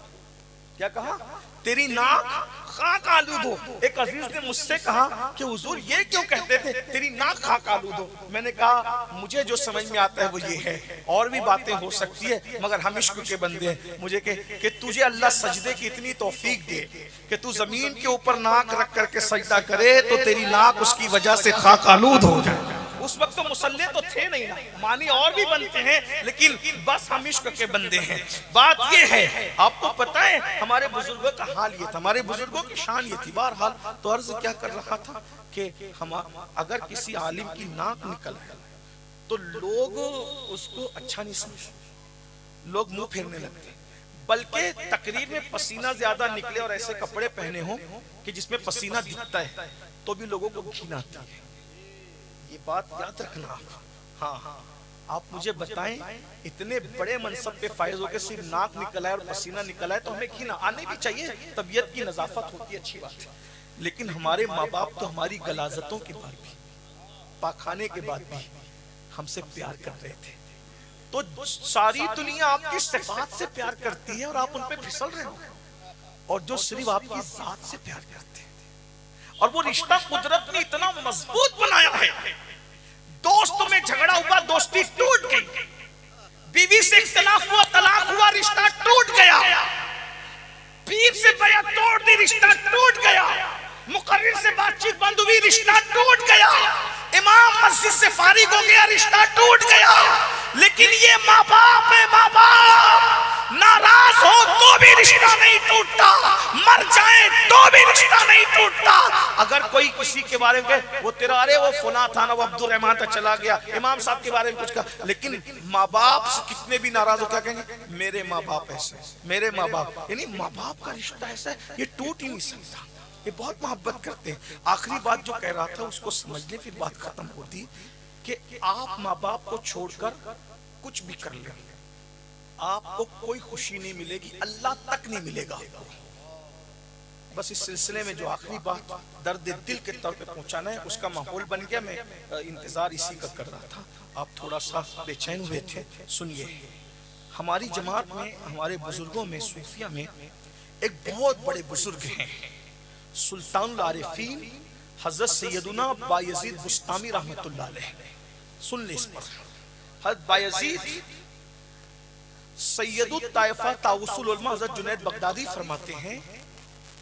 کیا کہا, تیری ناک خاک آلود ہو. ایک عزیز نے مجھ سے کہا کہ حضور یہ کیوں کہتے تھے تیری ناک خاک آلود ہو. میں نے کہا مجھے جو سمجھ میں آتا ہے وہ یہ ہے, اور بھی باتیں ہو سکتی ہے مگر ہم عشق کے بندے ہیں. مجھے کہ تجھے اللہ سجدے کی اتنی توفیق دے کہ تو زمین کے اوپر ناک رکھ کر کے سجدہ کرے تو تیری ناک اس کی وجہ سے خاک آلود ہو جائے. اس وقت تو مسلح تو تھے نہیں نا, معنی اور بھی بنتے ہیں لیکن بس ہم عشق کے بندے ہیں. بات یہ ہے, آپ کو پتہ ہے ہمارے بزرگوں کا حال یہ تھا, ہمارے بزرگوں کی شان یہ تھی. بہرحال تو عرض کیا کر رہا تھا کہ اگر کسی عالم کی ناک نکل ہے تو لوگ اس کو اچھا نہیں سمجھتے, لوگ منہ پھیرنے لگتے. بلکہ تقریر میں پسینہ زیادہ نکلے اور ایسے کپڑے پہنے ہوں کہ جس میں پسینہ دکھتا ہے تو بھی لوگوں کو گھن آتی ہے. یہ بات یاد رکھنا. ہاں آپ مجھے بتائیں, اتنے بڑے منصب پہ فائز ہو کے صرف ناک نکل آئے اور پسینہ نکل آئے تو ہمیں گھن آنے بھی چاہیے, طبیعت کی نظافت ہوتی ہے, اچھی بات ہے. لیکن ہمارے ماں باپ تو ہماری غلاظتوں کے بعد بھی, پاخانے کے بعد بھی ہم سے پیار کر رہے تھے. تو ساری دنیا آپ کی صفات سے پیار کرتی ہے اور آپ ان پہ پھسل رہے ہو, اور جو صرف آپ کی ذات سے پیار کرتے ہیں. اور وہ رشتہ قدرت نے اتنا مضبوط بنایا ہے, دوست میں جھگڑا ہوا دوستی ٹوٹ گئی, بیوی سے اختلاف ہوا طلاق ہوا رشتہ ٹوٹ گیا, پیر سے بیعت توڑ دی رشتہ ٹوٹ گیا, مقرر سے بات چیت بند ہوئی رشتہ ٹوٹ گیا, امام مسجد سے فارغ ہو گیا رشتہ ٹوٹ گیا. لیکن یہ ماں باپ ہے, ماں باپ ناراض ہو تو بھی رشتہ نہیں ٹوٹتا, مر جائیں تو بھی رشتہ نہیں ٹوٹتا. اگر کوئی کسی کے بارے میں کہے وہ تیرا ارے وہ فلاں تھا نا, وہ عبد الرحمن تھا چلا گیا, امام صاحب کے بارے میں کچھ کہا, لیکن ماں باپ سے کتنے بھی ناراض ہو کیا کہیں گے, میرے ماں باپ ایسے, میرے ماں باپ. یعنی ماں باپ کا رشتہ ایسا ہے یہ ٹوٹ ہی نہیں سکتا, یہ بہت محبت کرتے ہیں. آخری بات جو کہہ رہا تھا اس کو سمجھ لیں پھر بات ختم ہوتی, کہ آپ ماں باپ کو چھوڑ کر کچھ بھی کر لیں آپ کو کوئی خوشی نہیں ملے گی, اللہ تک نہیں ملے گا آپ کو. بس اس سلسلے میں جو آخری بات درد دل کے طور پہ پہنچانا ہے اس کا ماحول بن گیا. میں انتظار اسی کا کر رہا تھا, آپ تھوڑا سا بے چین ہوئے تھے. سنیے, ہماری جماعت میں ہمارے بزرگوں میں صوفیہ میں ایک بہت بڑے بزرگ ہیں, سلطان العارفین حضرت سیدنا بایزید بستامی رحمت اللہ علیہ. سن لیں اس پر. حضرت بایزید سید الطائفہ طاؤس العلماء حضرت جنید بغدادی فرماتے ہیں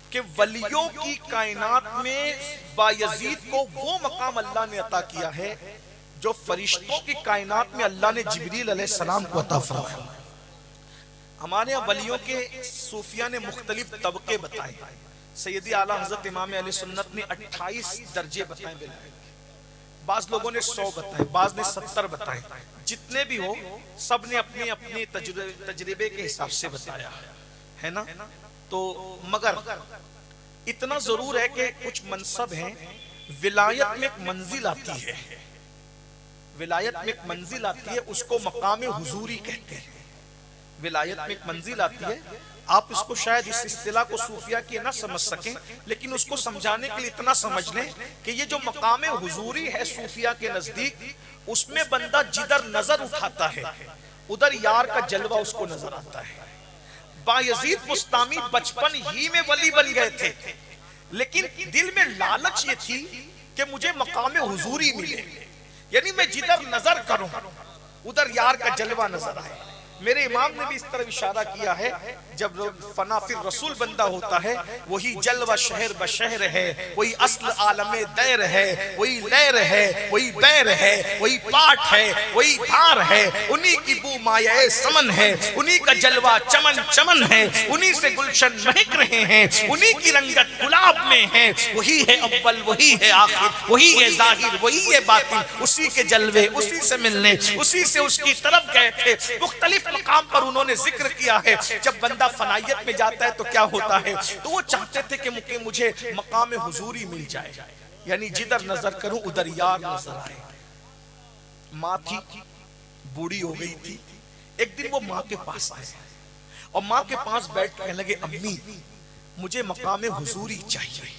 کہ ولیوں کی کائنات میں بایزید کو وہ مقام اللہ نے عطا کیا ہے جو فرشتوں کی کائنات میں اللہ نے جبریل علیہ السلام کو عطا فرمایا. ہمارے یہاں ولیوں کے صوفیہ نے مختلف طبقے بتائے. سیدی اعلیٰ حضرت امام اہل سنت نے 28 درجے بتائے بلائے, بعض لوگوں نے 100 بتائے, بعض نے 70 بتائے. جتنے بھی ہو سب نے اپنے اپنے تجربے کے حساب سے بتایا ہے نا. تو مگر اتنا ضرور ہے کہ کچھ منصب ہیں, ولایت میں ایک منزل آتی ہے, ولایت میں ایک منزل آتی ہے اس کو مقام حضوری کہتے ہیں. ولایت میں ایک منزل آتی ہے, آپ اس کو شاید اس اصطلاح کو صوفیہ کی نہ سمجھ سکیں لیکن اس کو سمجھانے کے لیے اتنا سمجھ لیں کہ یہ جو مقام حضوری ہے صوفیہ کے نزدیک, اس میں بندہ جدھر نظر اٹھاتا ہے ادھر یار کا جلوہ اس کو نظر آتا ہے. بایزید بستامی بچپن ہی میں ولی بن گئے تھے لیکن دل میں لالچ یہ تھی کہ مجھے مقام حضوری ملے, یعنی میں جدھر نظر کروں ادھر یار کا جلوہ نظر آئے. میرے امام نے بھی اس طرح اشارہ کیا ہے، جب فنا فی الرسول بندہ ہوتا ہے وہی جلوہ شہر بشہر ہے، وہی اصل عالم دیر ہے، وہی لیر ہے، وہی بیر ہے، وہی پاٹ ہے، وہی دھار ہے، انہی کی بو مایہ سمن ہے، انہی کا جلوہ چمن چمن ہے، انہی سے گلشن مہک رہے ہیں، انہی کی رنگت گلاب میں ہے، وہی ہے اول وہی ہے آخر، وہی ہے ظاہر وہی ہے باطن، اسی کے جلوے اسی سے ملنے، اسی سے اس کی طرف گئے تھے۔ مختلف مقام پر انہوں نے ذکر کیا ہے جب بندہ فنائیت میں جاتا ہے تو کیا ہوتا ہے، تو وہ چاہتے تھے کہ مجھے مقام حضوری مل جائے، یعنی جدھر نظر کروں ادھر یار نظر آئے۔ ماں تھی، بوڑھی ہو گئی تھی، ایک دن وہ ماں کے پاس آئے اور ماں کے پاس بیٹھ کہنے لگے امی مجھے مقام حضوری چاہیے،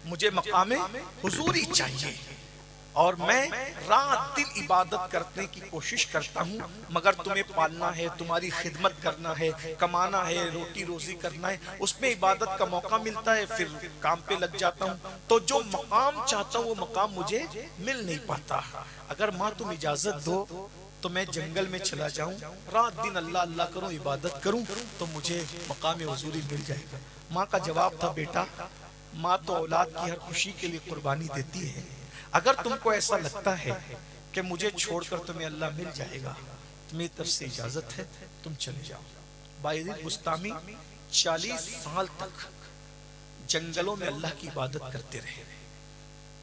مجھے مقام حضوری چاہیے، اور میں رات دن عبادت کرنے کی کوشش کرتا ہوں، مگر تمہیں پالنا ہے، تمہاری خدمت کرنا ہے، کمانا ہے، روٹی روزی کرنا ہے، اس میں عبادت کا موقع ملتا ہے، پھر کام پہ لگ جاتا ہوں، تو جو مقام چاہتا ہوں وہ مقام مجھے مل نہیں پاتا۔ اگر ماں تم اجازت دو تو میں جنگل میں چلا جاؤں، رات دن اللہ اللہ کروں، عبادت کروں، تو مجھے مقام حضوری مل جائے گا۔ ماں کا جواب تھا بیٹا ماں تو اولاد کی ہر خوشی کے لیے قربانی دیتی ہے، اگر تم کو ایسا لگتا ہے کہ مجھے چھوڑ کر تمہیں اللہ مل جائے گا تو میری طرف سے اجازت ہے، تم چلے جاؤ۔ بایزید بستامی 40 سال تک جنگلوں میں اللہ کی عبادت کرتے رہے،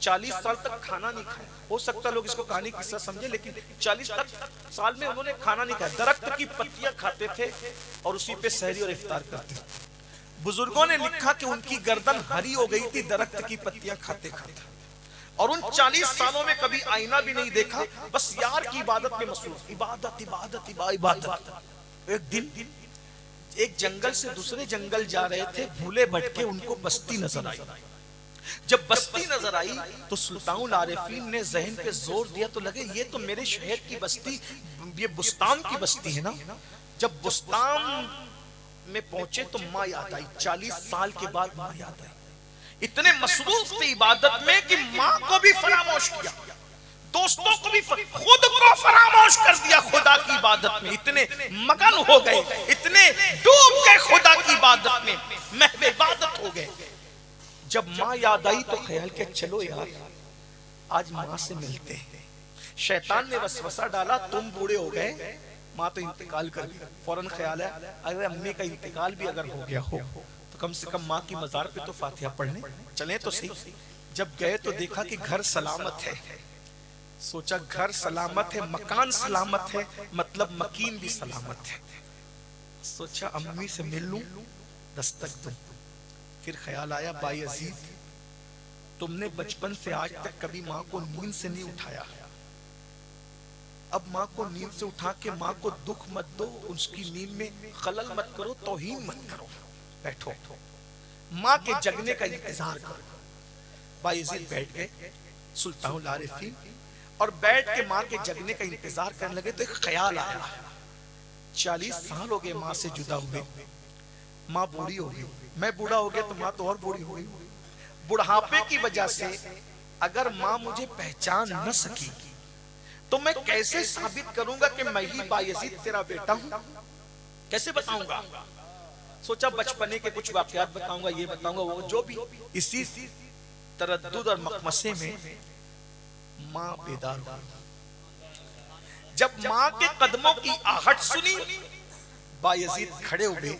40 سال تک کھانا نہیں کھایا۔ ہو سکتا لوگ اس کو کہانی قصہ سمجھے، لیکن 40 سال میں انہوں نے کھانا نہیں کھایا، درخت کی پتیاں کھاتے تھے اور اسی پہ سحری اور افطار کرتے تھے۔ بزرگوں نے لکھا کہ ان کی گردن ہری ہو گئی تھی درخت کی پتیاں کھاتے کھاتے، اور ان 40 سالوں میں کبھی آئینہ بھی نہیں دیکھا، بس یار کی عبادت میں مصروف، عبادت عبادت عبادت۔ ایک دن ایک جنگل سے دوسرے جنگل جا رہے تھے، بھولے بھٹکے ان کو بستی نظر آئی۔ جب بستی نظر آئی تو سلطان العارفین نے ذہن پہ زور دیا، تو لگے یہ تو میرے شہر کی بستی، یہ بستان کی بستی ہے نا۔ جب بستان میں پہنچے تو ماں یاد آئی، 40 سال کے بعد ماں یاد آئی۔ اتنے مصروف تھے عبادت میں کہ ماں کو بھی فراموش کیا، دوستوں کو بھی خود کو فراموش کر دیا خدا کی عبادت میں، اتنے مگن ہو گئے، اتنے ڈوب گئے خدا کی عبادت میں، محو عبادت ہو گئے۔ جب ماں یاد آئی تو خیال کہ چلو یار آج ماں سے ملتے ہیں۔ شیطان نے وسوسہ ڈالا تم بوڑھے ہو گئے، ماں تو انتقال کر گئی، فوراً خیال ہے اگر امی کا انتقال بھی اگر ہو گیا ہو تو کم سے کم ماں کی مزار پہ تو فاتحہ پڑھنے چلیں تو صحیح۔ جب گئے تو دیکھا کہ گھر سلامت ہے، سوچا گھر سلامت ہے، مکان سلامت ہے، مطلب مکین بھی سلامت ہے۔ سوچا امی سے مل لوں، دستک دوں۔ پھر خیال آیا بایزید تم نے بچپن سے آج تک کبھی ماں کو نیند سے نہیں اٹھایا، اب ماں کو نیند سے اٹھا کے ماں کو دکھ مت دو، اس کی نیند میں خلل مت کرو، توہین مت کرو، بیٹھو ماں کے جگنے کا انتظار کرو۔ بایزید بیٹھ گئے سلطان العارفین، اور بیٹھ کے ماں کے جگنے کا انتظار کرنے لگے تو ایک خیال آیا، 40 سال ہو گئے ماں سے جدا ہوئے، ماں بوڑھی ہو گئی، میں بوڑھا ہو گیا تو ماں تو اور بوڑھی ہو گئی۔ بڑھاپے کی وجہ سے اگر ماں مجھے پہچان نہ سکی تو میں کیسے ثابت کروں گا کہ میں ہی بایزید تیرا بیٹا ہوں، کیسے بتاؤں گا؟ سوچا بچپنے کے کچھ واقعات بتاؤں گا، یہ بتاؤں گا وہ، جو بھی۔ اسی تردد اور مخمسے میں ماں بیدار ہوئی۔ جب ماں کے قدموں کی آہٹ سنی بایزید کھڑے ہوئے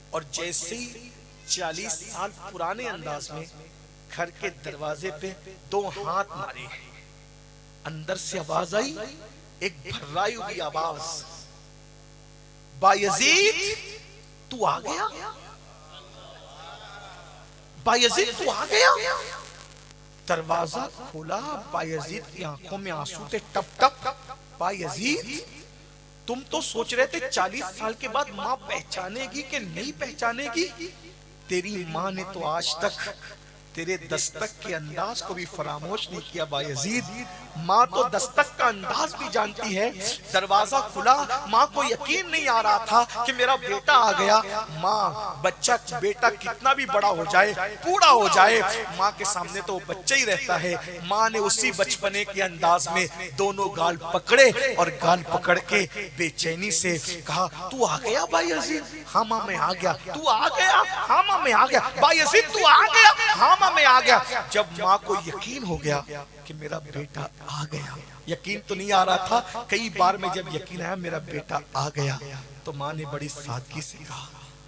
اور جیسے ہی 40 سال پرانے انداز میں گھر کے دروازے پہ 2 ہاتھ مارے، اندر سے آواز آئی، ایک بھرائی ہوئی آواز، بایزید تو آ گیا، بایزید تو آ گیا۔ دروازہ کھولا، بایزید کی آنکھوں میں آنسو تھے ٹپ ٹپ۔ بایزید تم تو سوچ رہے تھے 40 سال کے بعد ماں پہچانے گی کہ نہیں پہچانے گی، تیری ماں نے تو آج تک تیرے دستک کے انداز کو بھی فراموش نہیں کیا بایزید. ماں تو دستک کا انداز بھی جانتی ہے. دروازہ کھلا, ماں کو یقین نہیں آ رہا تھا کہ میرا بیٹا آ گیا. ماں بچہ بیٹا کتنا بھی بڑا ہو جائے, بوڑھا ہو جائے, ماں کے سامنے تو وہ بچہ ہی رہتا ہے. ماں نے اسی بچپنے کے انداز میں دونوں گال پکڑے اور گال پکڑ کے بے چینی سے کہا, تو آ گیا بایزید؟ ہاں ماں میں آ گیا. تو آ گیا؟ ہاں ماں میں آ گیا. بایزید تو آ گیا؟ ہاں ماں میں آ گیا. جب ماں کو یقین ہو گیا کہ میرا بیٹا آ گیا, یقین تو نہیں آ رہا تھا, کئی بار میں جب یقین آیا میرا بیٹا آ گیا, تو ماں نے بڑی سادگی سے کہا,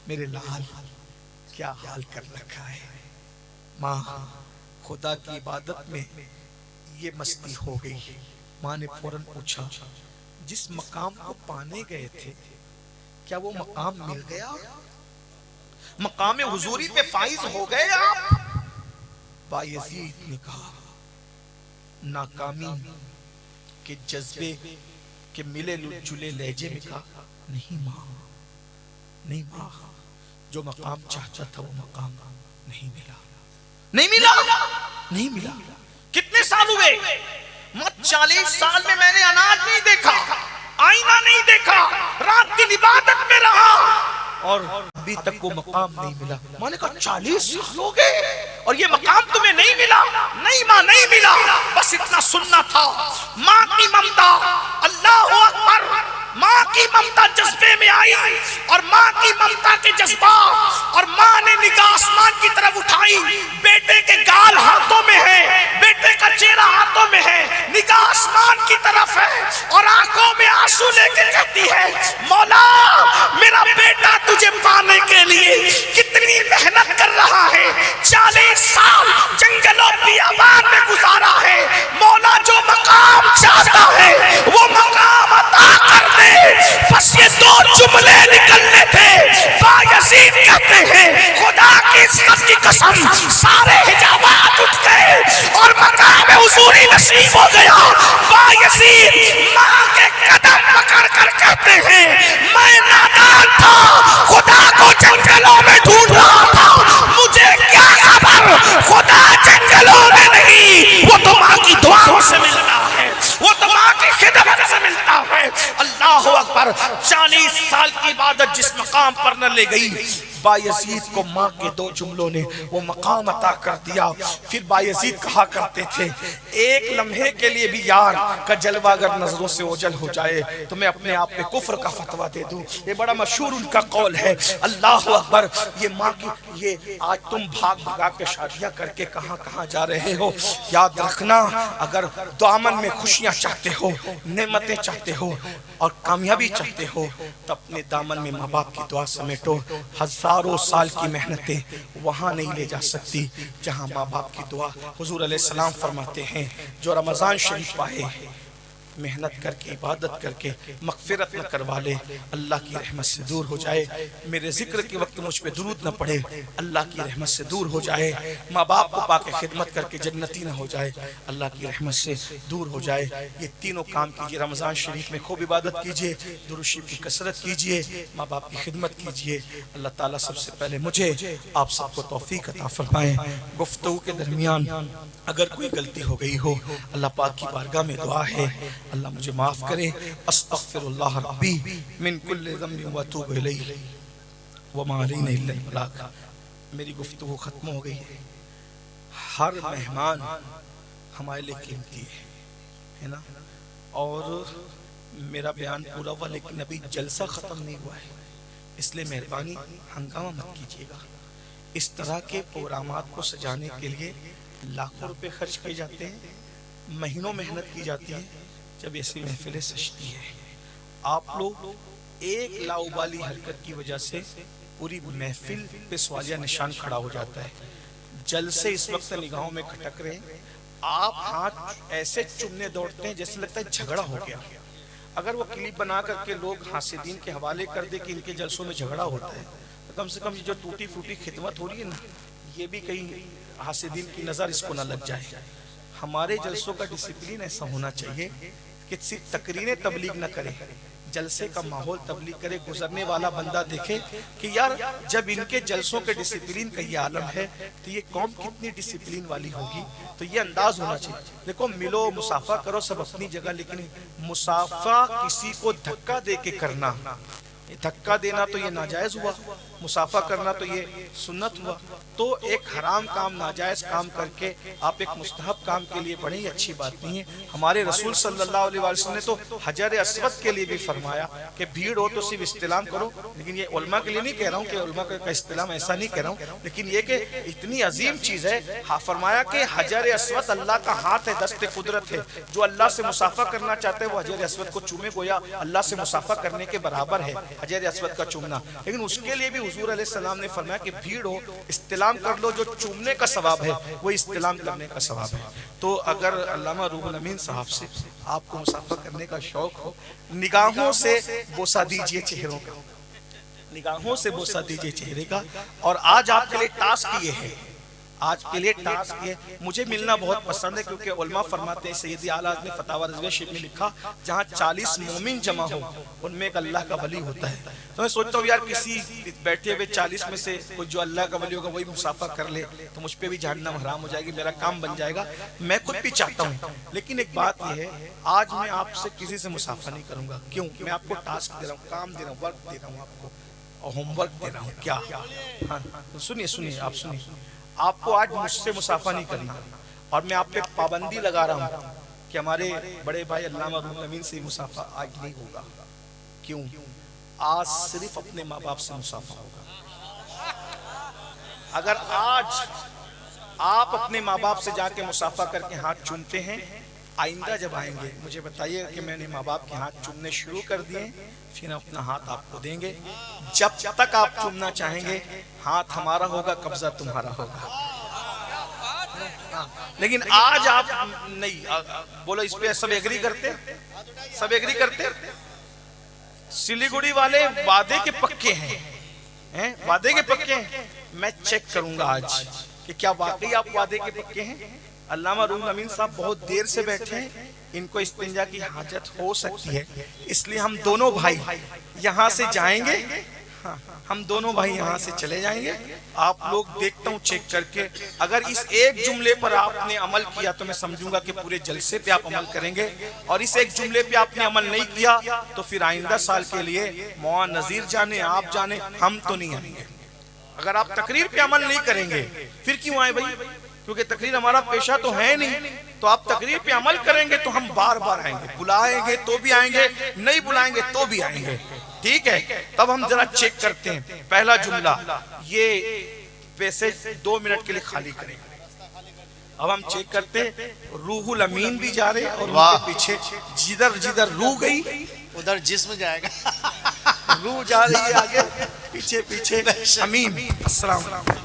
میرے لال کیا حال کر رکھا ہے. ماں خدا کی عبادت میں یہ مستی ہو گئی. ماں نے فوراً پوچھا, جس مقام کو پانے گئے تھے کیا وہ مقام مل گیا؟ مقام حضوری پہ فائز ہو گئے آپ؟ بایزید نے کہا, ناکامی کے جذبے کے ملے جلے لہجے میں کہا, نہیں ماں, نہیں ماں, جو مقام چاہتا تھا وہ مقام نہیں ملا. نہیں ملا, نہیں ملا. کتنے سال ہوئے؟ 40 سال میں نے اناج نہیں دیکھا, آئینہ نہیں دیکھا, رات دن عبادت میں رہا اور ابھی تک وہ مقام نہیں ملا. ماں نے کہا 40 سال ہو گئے اور یہ مقام تمہیں نہیں ملا؟ نہیں ماں نہیں ملا, بس اتنا سننا تھا. ماں کی ممتا, اللہ اکبر, ماں کی ممتا جذبے میں آئی اور ماں کی ممتا کے جذبات, اور ماں نے نگاہ آسمان کی طرف اٹھائی. بیٹے کے گال ہاتھوں میں ہے, بیٹے کا چہرہ ہاتھوں میں ہے, نگاہ آسمان کی طرف ہے اور آنکھوں میں آنسو لے کے کہتی ہے, مولا میرا بیٹا تجھے پانے کے لیے کتنی محنت کر رہا ہے, 40 سال جنگلوں بیابان میں گزارا ہے. مولا جو مقام چاہتا ہے وہ مقام عطا کر دے. بس یہ 2 جملے نکلنے تھے. بایزید کہتے ہیں, خدا کی عزت کی قسم, سارے حجابات اٹھ گئے اور مقام حضوری نصیب ہو گیا. بایزید ماں کے قدم پکڑ کر کہتے ہیں, میں نادان تھا, خدا کو جنگلوں میں ڈھونڈ رہا تھا, مجھے کیا خبر خدا جنگلوں میں نہیں, وہ تو ماں کی دعاؤں سے ملتا ہے, وہ تو ماں کی خدمت سے ملتا ہے. اللہ اکبر. 40 سال کی عبادت جس مقام پر نہ لے گئی, بایزید کو ماں کے 2 جملوں نے وہ مقام عطا کر دیا. پھر بایزید کہا کرتے تھے, ایک لمحے کے لیے بھی یار کا جلوہ اگر نظروں سے اوجھل ہو جائے تو میں اپنے آپ پہ کفر کا فتویٰ دے دوں. یہ بڑا مشہور ان کا قول ہے. اللہ اکبر. یہ ماں کی, یہ آج تم بھاگ بھگا کے شادیاں کر کے کہاں کہاں جا رہے ہو, یاد رکھنا اگر دامن میں خوشیاں چاہتے ہو, نعمتیں چاہتے ہو اور کامیابی چاہتے ہو تو اپنے دامن میں ماں باپ کی دعا سمیٹو. ہزاروں سال کی محنتیں وہاں نہیں لے جا سکتی جہاں ماں باپ کی دعا. حضور علیہ السلام فرماتے ہیں, جو رمضان شریف پائے, محنت کر کے عبادت کر کے مغفرت نہ کروا لے, اللہ کی رحمت سے دور ہو جائے. میرے ذکر کے وقت مجھ پہ درود نہ پڑھے, اللہ کی رحمت سے دور ہو جائے. ماں باپ کو پا کے خدمت کر کے جنتی نہ ہو جائے, اللہ کی رحمت سے دور ہو جائے. یہ تینوں کام کیجئے. رمضان شریف میں خوب عبادت کیجئے, درود شریف کی کثرت کیجئے, ماں باپ کی خدمت کیجئے. اللہ تعالیٰ سب سے پہلے مجھے آپ سب کو توفیق عطا فرمائے. گفتگو کے درمیان اگر کوئی غلطی ہو گئی ہو, اللہ پاک کی بارگاہ میں دعا ہے اللہ مجھے معاف کرے. استغفر اللہ ربی من کل ذنب واتوب الیہ وما علینا الا البلاغ. میری گفتگو ختم ہو گئی. ہر مہمان ہمارے لیے قیمتی ہے نا, اور میرا بیان پورا ہوا لیکن ابھی جلسہ ختم نہیں ہوا ہے, اس لیے مہربانی ہنگامہ مت کیجیے گا. اس طرح کے پروگرامات کو سجانے کے لیے لاکھوں روپے خرچ کیے جاتے ہیں, مہینوں محنت کی جاتی ہے. جب ایسی محفلیں سجتی ہیں, آپ لوگ ایک لاؤبالی حرکت کی وجہ سے پوری محفل پہ سوالیہ نشان کھڑا ہو جاتا ہے. جلسے اس وقت نگاہوں میں کھٹک رہے ہیں, آپ ہاتھ ایسے چمنے دوڑتے ہیں جیسے لگتا ہے جھگڑا ہو گیا. اگر وہ کلپ بنا کر کے لوگ حاسدین کے حوالے کر دے کہ ان کے جلسوں میں جھگڑا ہوتا ہے, تو کم سے کم یہ جو ٹوٹی پھوٹی خدمت ہو رہی ہے نا, یہ بھی کہیں حاسدین کی نظر اس کو نہ لگ جائے. ہمارے جلسوں کا ڈسپلین ایسا ہونا چاہیے کہ صرف تقریریں تبلیغ نہ کرے، جلسے کا ماحول تبلیغ کرے، گزرنے والا بندہ دیکھے کہ یار جب ان کے جلسوں کے ڈسپلین کا یہ عالم ہے تو یہ قوم کتنی ڈسپلین والی ہوگی، تو یہ انداز ہونا چاہیے۔ دیکھو ملو مسافہ کرو سب اپنی جگہ، لیکن مسافہ کسی کو دھکا دے کے کرنا، دھکا دینا تو یہ ناجائز ہوا، مسافہ کرنا تو یہ سنت ہوا۔ تو ایک حرام کام، ناجائز کام کر کے آپ ایک مستحب کام کے لیے بڑی ہی اچھی بات نہیں ہے۔ ہمارے رسول صلی اللہ علیہ وسلم نے تو حجر اسود کے لیے بھی فرمایا کہ بھیڑ ہو تو صرف استلام کرو، لیکن یہ علماء کے لیے نہیں کہہ رہا ہوں کہ علماء کا استلام ایسا نہیں کہہ رہا ہوں، لیکن یہ کہ اتنی عظیم چیز ہے۔ فرمایا کہ حجر اسود اللہ کا ہاتھ ہے، دست قدرت ہے، جو اللہ سے مسافہ کرنا چاہتے ہیں وہ حجر اسود کو چومے، گویا اللہ سے مسافہ کرنے کے برابر ہے حجر اسود کا چومنا۔ لیکن اس کے لیے بھی حضور علیہ السلام نے فرمایا کہ بھیڑ ہو استلام کر لو، جو چومنے کا ثواب ہے وہ استلام کرنے کا ثواب ہے۔ تو اگر علامہ روح الامین صاحب سے آپ کو مسافہ کرنے کا شوق ہو، نگاہوں سے بوسہ دیجئے چہروں کا، نگاہوں سے بوسہ دیجئے چہرے کا۔ اور آج آپ کے لیے ٹاسک یہ ہے، آج کے لیے ٹاسک یہ، مجھے ملنا بہت پسند ہے کیونکہ علماء فرماتے ہیں، سیدی اعلیٰ نے فتاوی رضویہ شریف میں لکھا جہاں 40 مومن جمع ہو ان میں ایک اللہ کا ولی ہوتا ہے۔ تو میں سوچتا ہوں یار کسی بیٹھے ہوئے 40 میں سے کوئی جو اللہ کا ولی ہوگا وہی مسافہ کر لے تو مجھ پہ بھی جہنم حرام ہو جائے گی، میرا کام بن جائے گا، میں خود بھی چاہتا ہوں۔ لیکن ایک بات یہ ہے، آج میں آپ سے کسی سے مسافہ نہیں کروں گا۔ کیوں؟ میں آپ کو ٹاسک دے رہا ہوں، کام دے رہا ہوں، ورک دے رہا ہوں آپ کو، اور ہوم ورک دے رہا ہوں۔ کیا؟ ہاں سنیے آپ سنیے، آپ کو آج مجھ سے مسافہ نہیں کرنا، اور میں آپ پہ پابندی لگا رہا ہوں کہ ہمارے بڑے بھائی علامہ روح الامین سے مسافہ آج نہیں ہوگا۔ کیوں؟ آج صرف اپنے ماں باپ سے مسافہ ہوگا۔ اگر آج آپ اپنے ماں باپ سے جا کے مسافہ کر کے ہاتھ چومتے ہیں، آئندہ جب آئیں گے مجھے بتائیے کہ میں نے ماں باپ کے ہاتھ چومنے شروع کر دیے، پھر اپنا ہاتھ آپ کو دیں گے۔ جب تک آپ چومنا چاہیں گے ہاتھ ہمارا ہوگا، قبضہ تمہارا ہوگا۔ لیکن آج آپ نہیں بولو، اس پہ سب ایگری کرتے، سب ایگری کرتے۔ سلیگوڑی والے وعدے کے پکے ہیں، وعدے کے پکے ہیں۔ میں چیک کروں گا آج کہ کیا واقعی آپ وعدے کے پکے ہیں۔ علامہ روح الامین صاحب بہت دیر سے بیٹھے ہیں، ان کو استنجا کی حاجت ہو سکتی ہے، اس لیے ہم دونوں بھائی یہاں سے جائیں گے، ہم دونوں بھائی یہاں سے چلے جائیں گے۔ آپ لوگ دیکھتا ہوں چیک کر کے، اگر اس ایک جملے پر آپ نے عمل کیا تو میں سمجھوں گا کہ پورے جلسے پہ آپ عمل کریں گے، اور اس ایک جملے پہ آپ نے عمل نہیں کیا تو پھر آئندہ سال کے لیے مولانا نذیر جانے آپ جانے، ہم تو نہیں آئیں گے۔ اگر آپ تقریر پہ عمل نہیں کریں گے پھر کیوں آئے بھائی؟ کیونکہ تقریر ہمارا پیشہ تو ہے نہیں، تو آپ تقریر پہ عمل کریں گے تو ہم بار بار آئیں گے، بلائیں گے تو بھی آئیں گے، نہیں بلائیں گے تو بھی آئیں گے، ٹھیک ہے؟ تب ہم ذرا چیک کرتے ہیں۔ پہلا جملہ، یہ پیسے 2 منٹ کے لیے خالی کریں گے۔ اب ہم چیک کرتے ہیں، روح الامین بھی جا رہے ہیں اور ان کے پیچھے جدھر جدھر روح گئی ادھر جسم جائے گا، روح جا رہی ہے آگے، پیچھے پیچھے امین۔ السلام علیکم۔